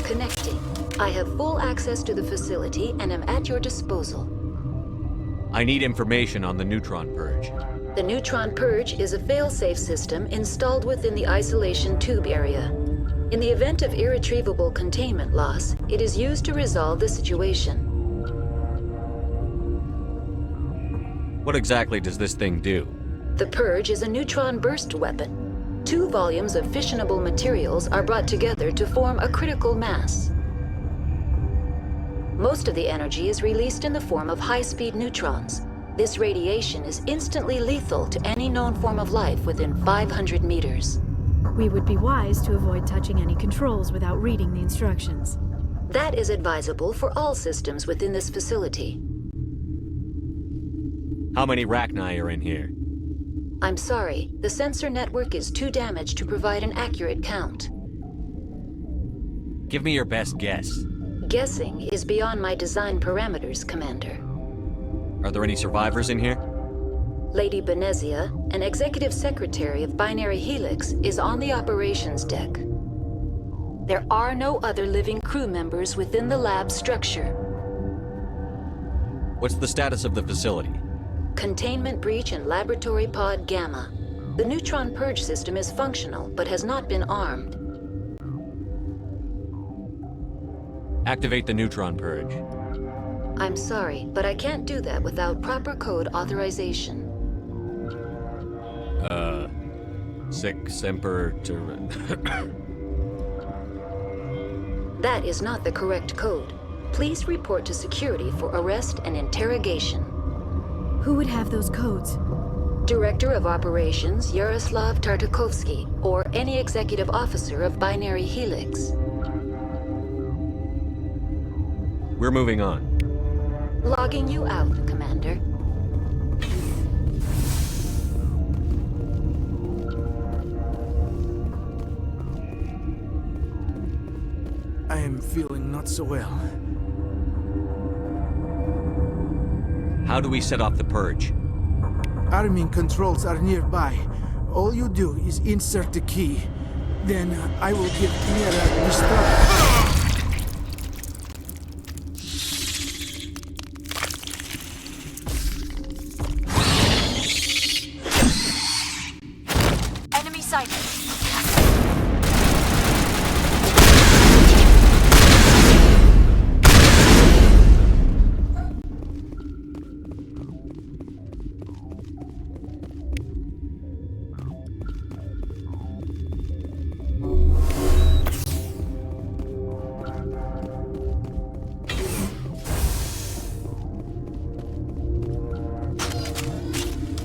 Connecting. I have full access to the facility and am at your disposal. I need information on the neutron purge. The neutron purge is a fail-safe system installed within the isolation tube area. In the event of irretrievable containment loss, it is used to resolve the situation. What exactly does this thing do? The purge is a neutron burst weapon. 2 volumes of fissionable materials are brought together to form a critical mass. Most of the energy is released in the form of high-speed neutrons. This radiation is instantly lethal to any known form of life within 500 meters. We would be wise to avoid touching any controls without reading the instructions. That is advisable for all systems within this facility. How many Rachni are in here? I'm sorry, the sensor network is too damaged to provide an accurate count. Give me your best guess. Guessing is beyond my design parameters, Commander. Are there any survivors in here? Lady Benezia, an executive secretary of Binary Helix, is on the operations deck. There are no other living crew members within the lab structure. What's the status of the facility? Containment breach in Laboratory Pod Gamma. The neutron purge system is functional, but has not been armed. Activate the neutron purge. I'm sorry, but I can't do that without proper code authorization. Sic semper That is not the correct code. Please report to security for arrest and interrogation. Who would have those codes? Director of Operations Yaroslav Tartakovsky, or any executive officer of Binary Helix. We're moving on. Logging you out, Commander. I am feeling not so well. How do we set off the purge? Arming controls are nearby. All you do is insert the key. Then I will give Mira the start. Enemy sighted.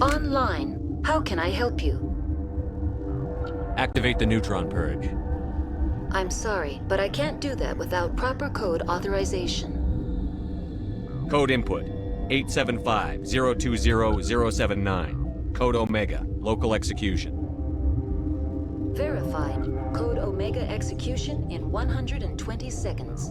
Online. How can I help you? Activate the neutron purge. I'm sorry, but I can't do that without proper code authorization. Code input 875-020-079. Code Omega. Local execution. Verified. Code Omega execution in 120 seconds.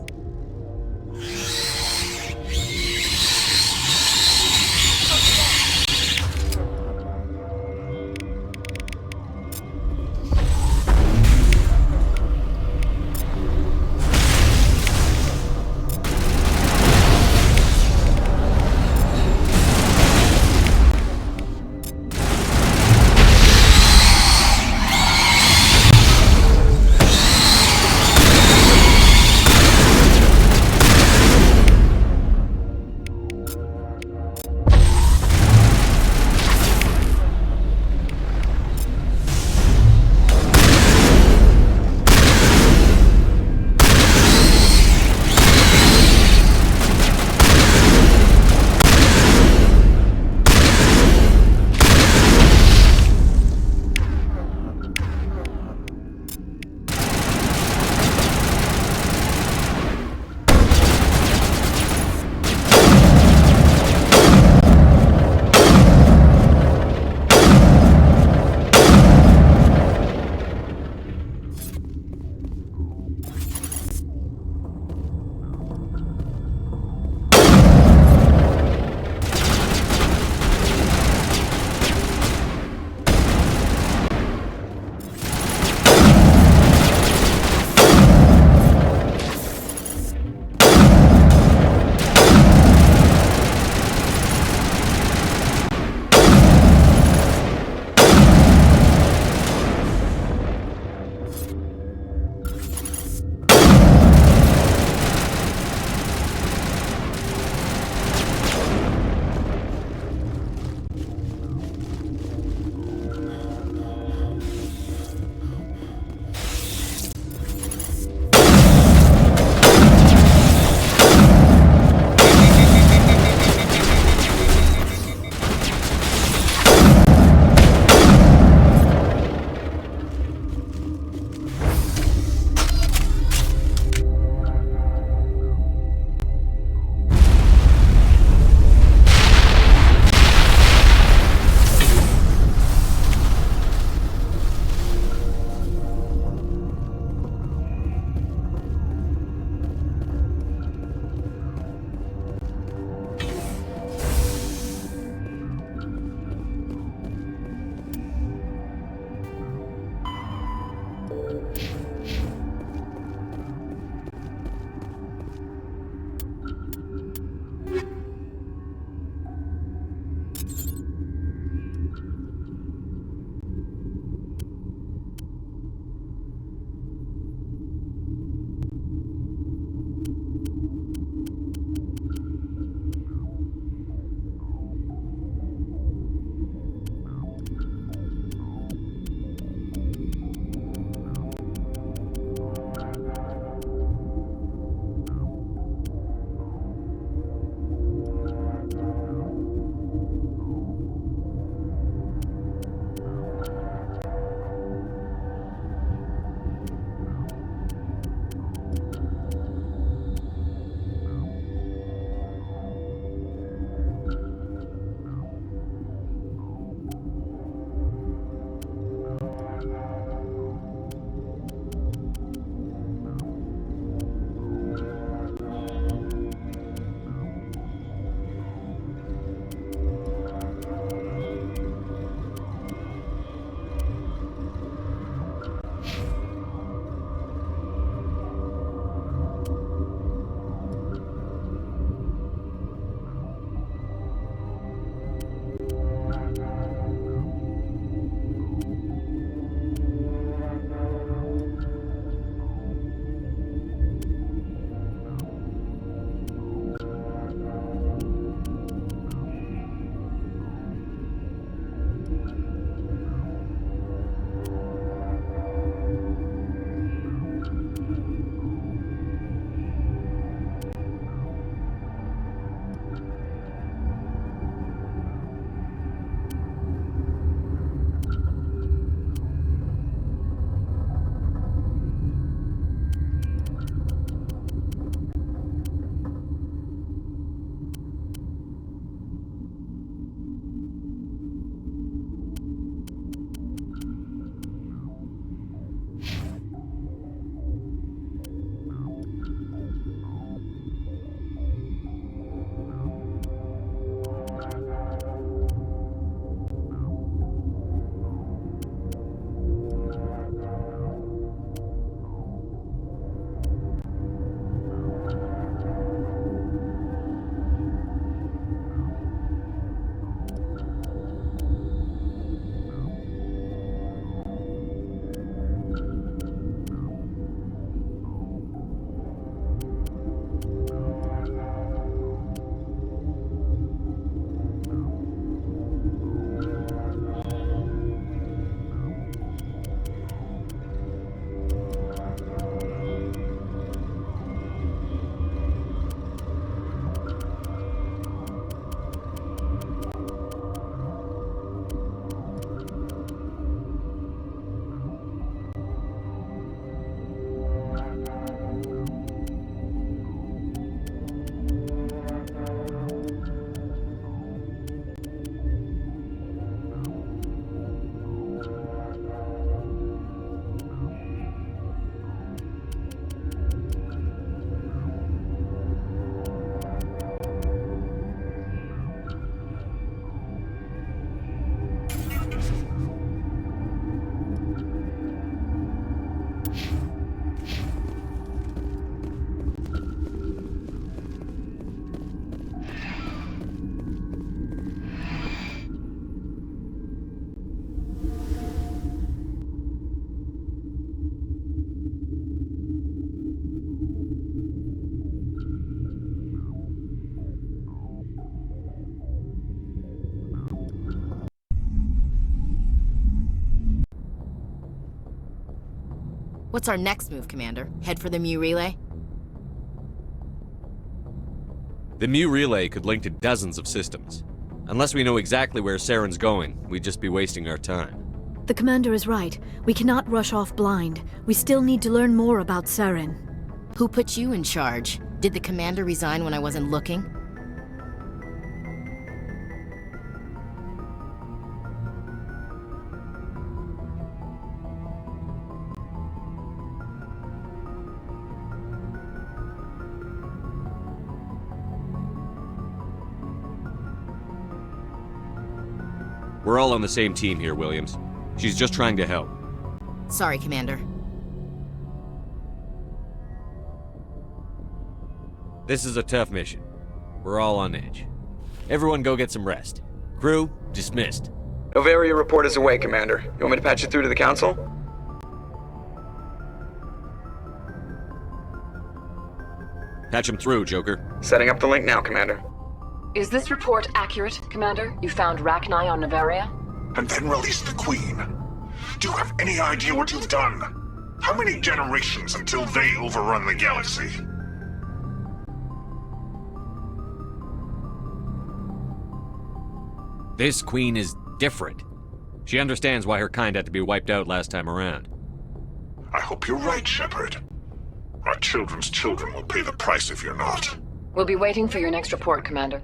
What's our next move, Commander? Head for the Mu relay? The Mu relay could link to dozens of systems. Unless we know exactly where Saren's going, we'd just be wasting our time. The commander is right. We cannot rush off blind. We still need to learn more about Saren. Who put you in charge? Did the commander resign when I wasn't looking? We're all on the same team here, Williams. She's just trying to help. Sorry, Commander. This is a tough mission. We're all on edge. Everyone go get some rest. Crew, dismissed. Novaria report is away, Commander. You want me to patch it through to the Council? Patch him through, Joker. Setting up the link now, Commander. Is this report accurate, Commander? You found Rachni on Novaria? And then released the Queen. Do you have any idea what you've done? How many generations until they overrun the galaxy? This Queen is different. She understands why her kind had to be wiped out last time around. I hope you're right, Shepard. Our children's children will pay the price if you're not. We'll be waiting for your next report, Commander.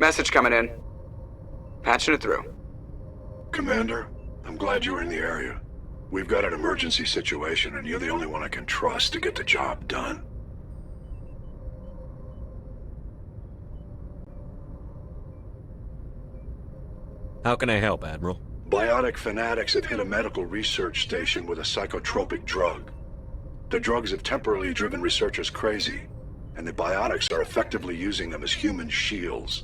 Message coming in. Patching it through. Commander, I'm glad you're in the area. We've got an emergency situation, and you're the only one I can trust to get the job done. How can I help, Admiral? Biotic fanatics have hit a medical research station with a psychotropic drug. The drugs have temporarily driven researchers crazy, and the biotics are effectively using them as human shields.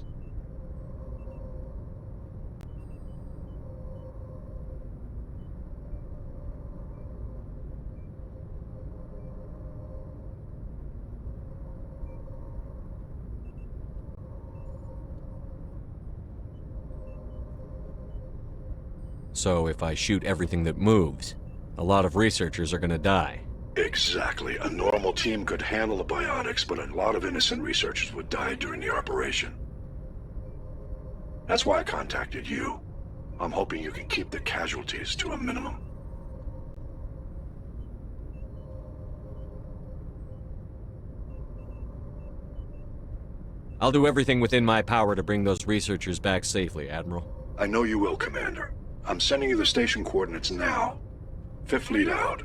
So if I shoot everything that moves, a lot of researchers are gonna die. Exactly. A normal team could handle the biotics, but a lot of innocent researchers would die during the operation. That's why I contacted you. I'm hoping you can keep the casualties to a minimum. I'll do everything within my power to bring those researchers back safely, Admiral. I know you will, Commander. I'm sending you the station coordinates now. Fifth Fleet out.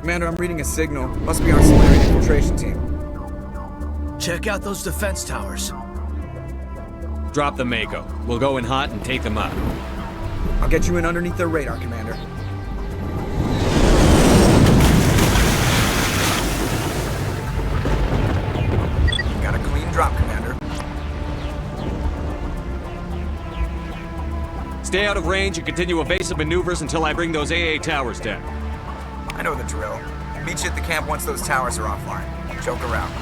Commander, I'm reading a signal. Must be our Solarian infiltration team. Check out those defense towers. Drop the Mako. We'll go in hot and take them out. I'll get you in underneath their radar, Commander. Got a clean drop, Commander. Stay out of range and continue evasive maneuvers until I bring those AA towers down. I know the drill. Meet you at the camp once those towers are offline. Joke around.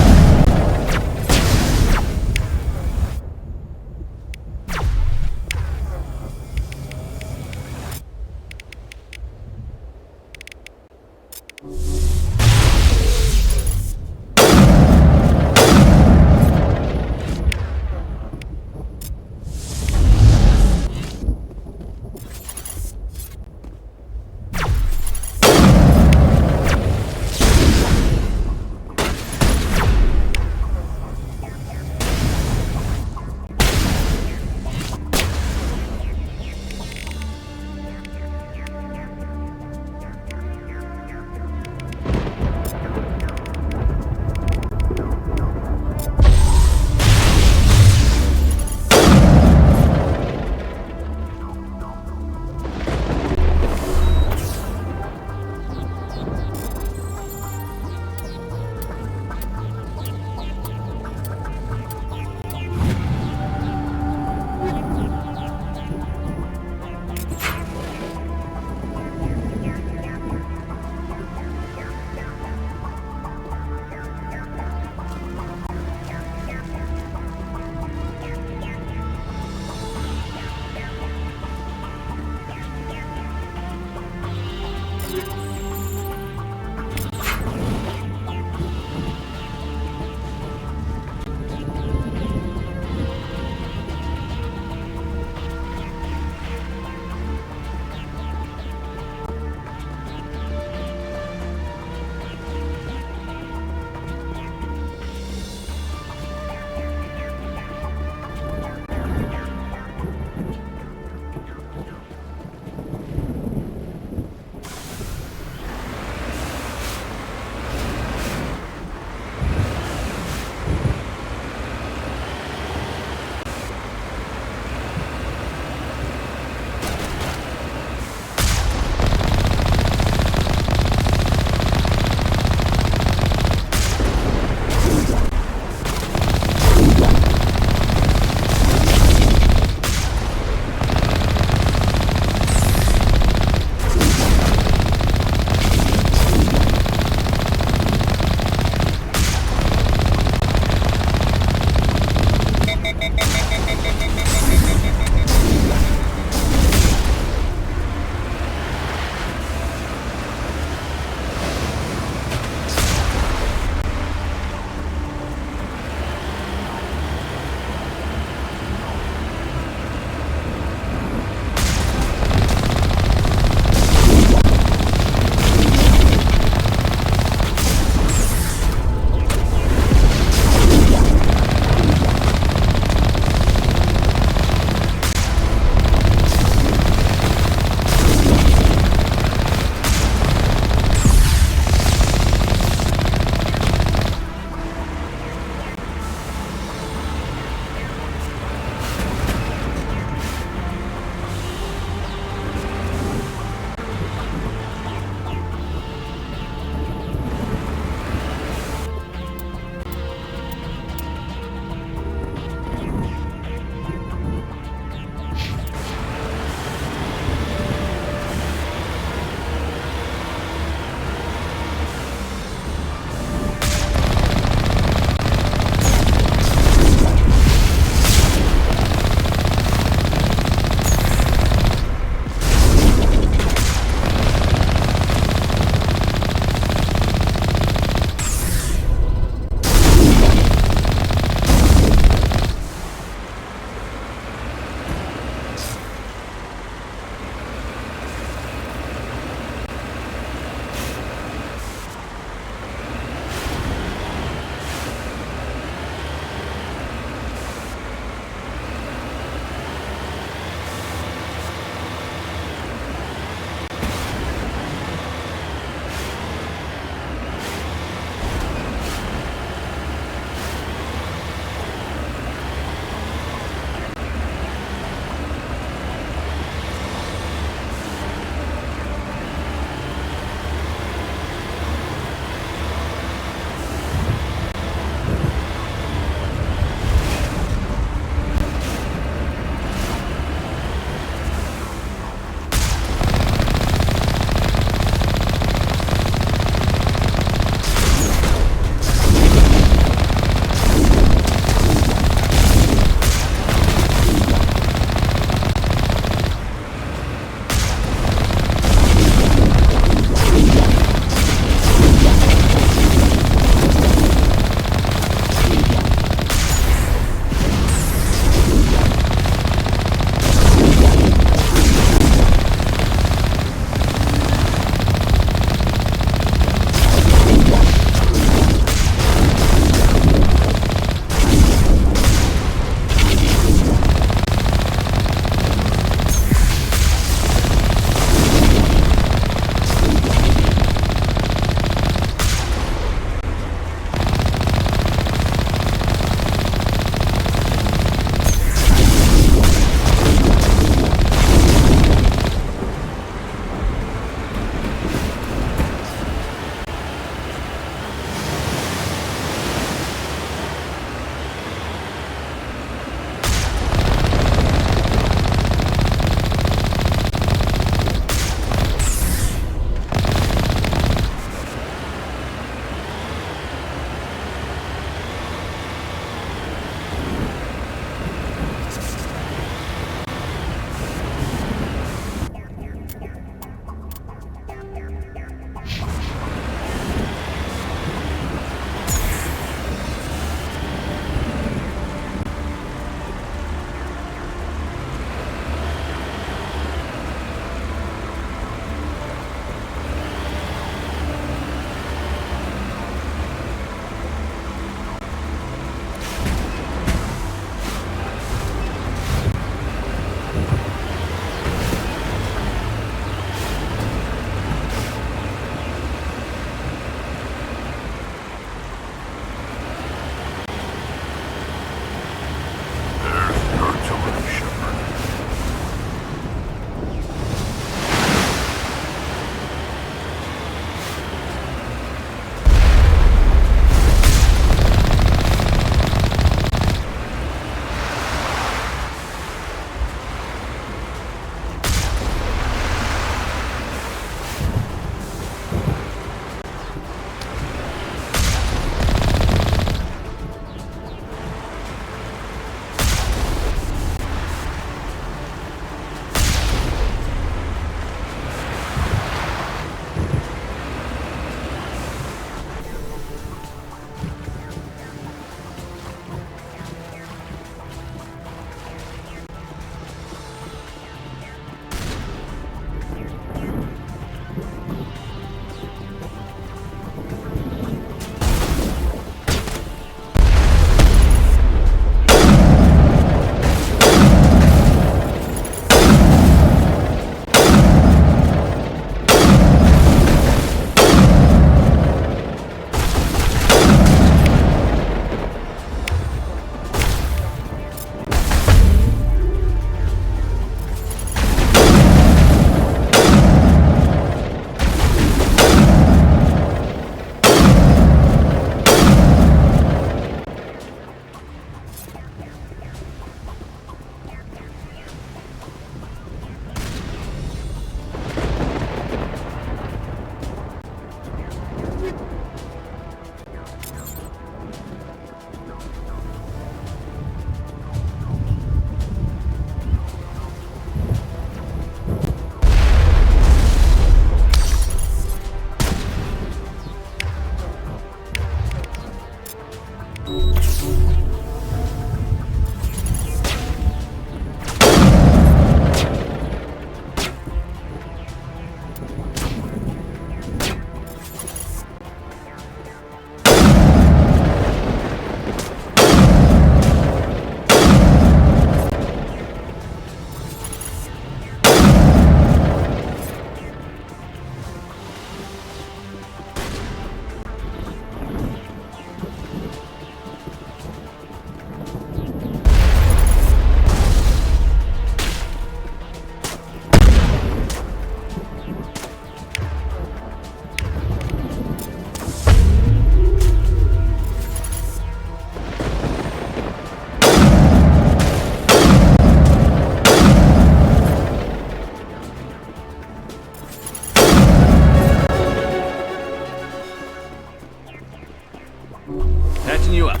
Patching you up.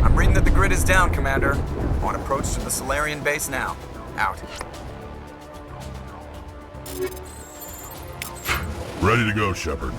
I'm reading that the grid is down, Commander. On approach to the Solarian base now. Out. Ready to go, Shepard.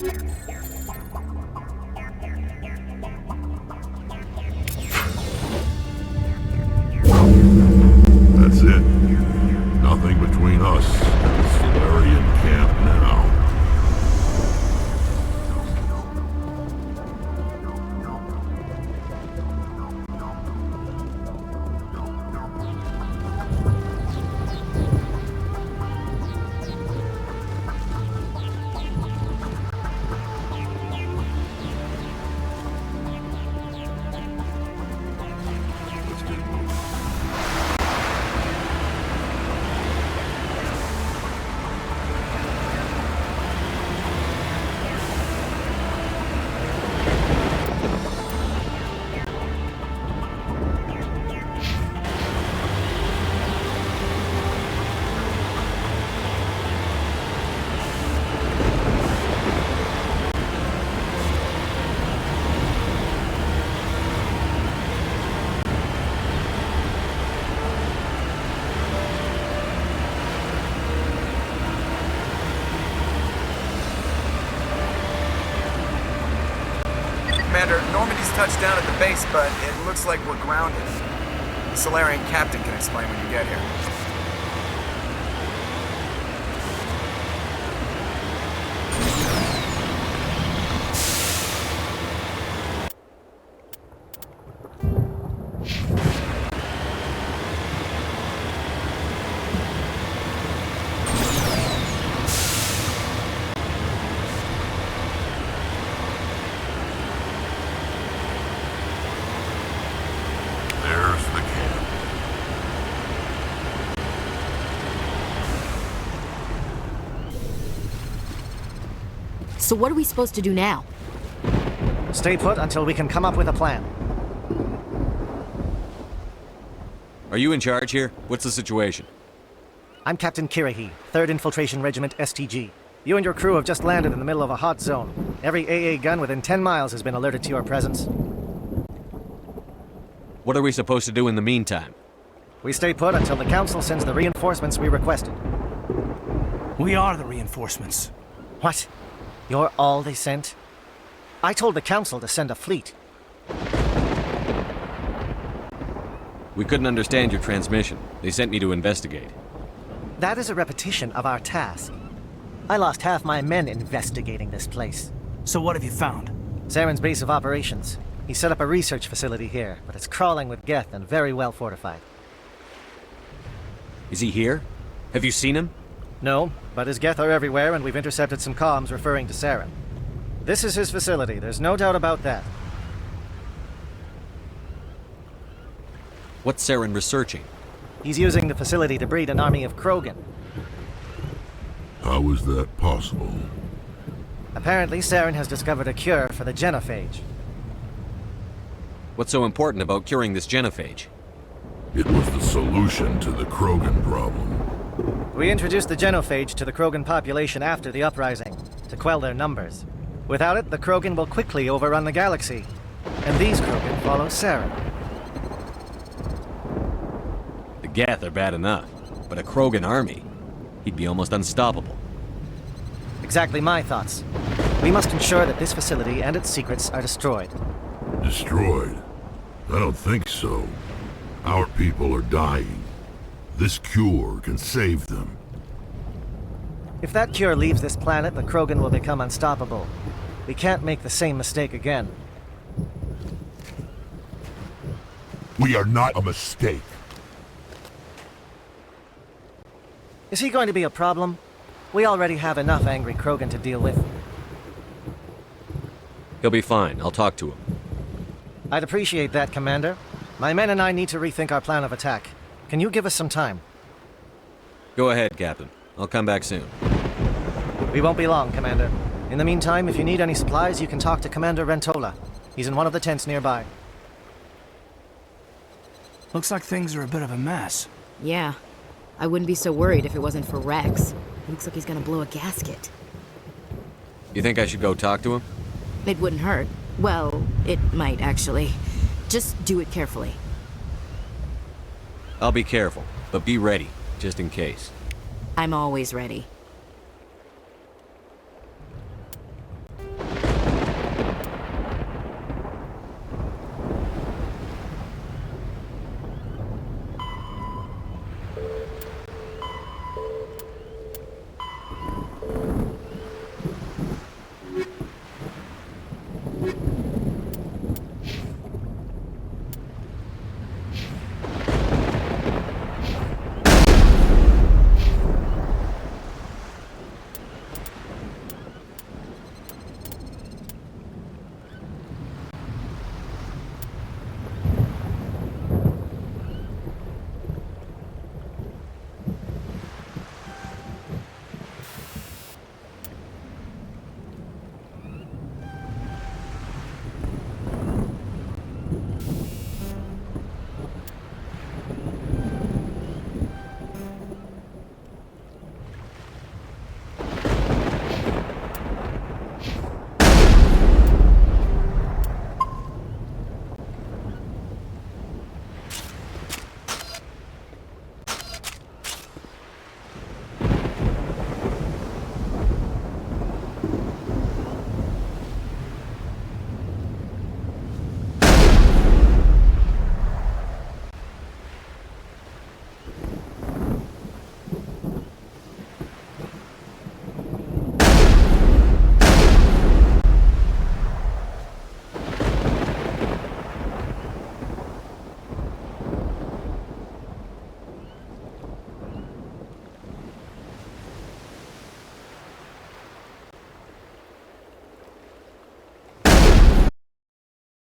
That's it. Nothing between us and the Solarian camp now. Commander, Normandy's touched down at the base, but it looks like we're grounded. The Solarian captain can explain when you get here. So what are we supposed to do now? Stay put until we can come up with a plan. Are you in charge here? What's the situation? I'm Captain Kirrahe, 3rd Infiltration Regiment STG. You and your crew have just landed in the middle of a hot zone. Every AA gun within 10 miles has been alerted to your presence. What are we supposed to do in the meantime? We stay put until the Council sends the reinforcements we requested. We are the reinforcements. What? You're all they sent? I told the Council to send a fleet. We couldn't understand your transmission. They sent me to investigate. That is a repetition of our task. I lost half my men investigating this place. So what have you found? Saren's base of operations. He set up a research facility here, but it's crawling with Geth and very well fortified. Is he here? Have you seen him? No, but his Geth are everywhere, and we've intercepted some comms referring to Saren. This is his facility, there's no doubt about that. What's Saren researching? He's using the facility to breed an army of Krogan. How is that possible? Apparently, Saren has discovered a cure for the genophage. What's so important about curing this genophage? It was the solution to the Krogan problem. We introduced the genophage to the Krogan population after the uprising, to quell their numbers. Without it, the Krogan will quickly overrun the galaxy. And these Krogan follow Saren. The Geth are bad enough, but a Krogan army? He'd be almost unstoppable. Exactly my thoughts. We must ensure that this facility and its secrets are destroyed. Destroyed? I don't think so. Our people are dying. This cure can save them. If that cure leaves this planet, the Krogan will become unstoppable. We can't make the same mistake again. We are not a mistake. Is he going to be a problem? We already have enough angry Krogan to deal with. He'll be fine. I'll talk to him. I'd appreciate that, Commander. My men and I need to rethink our plan of attack. Can you give us some time? Go ahead, Captain. I'll come back soon. We won't be long, Commander. In the meantime, if you need any supplies, you can talk to Commander Rentola. He's in one of the tents nearby. Looks like things are a bit of a mess. Yeah. I wouldn't be so worried if it wasn't for Rex. Looks like he's gonna blow a gasket. You think I should go talk to him? It wouldn't hurt. Well, it might, actually. Just do it carefully. I'll be careful, but be ready, just in case. I'm always ready.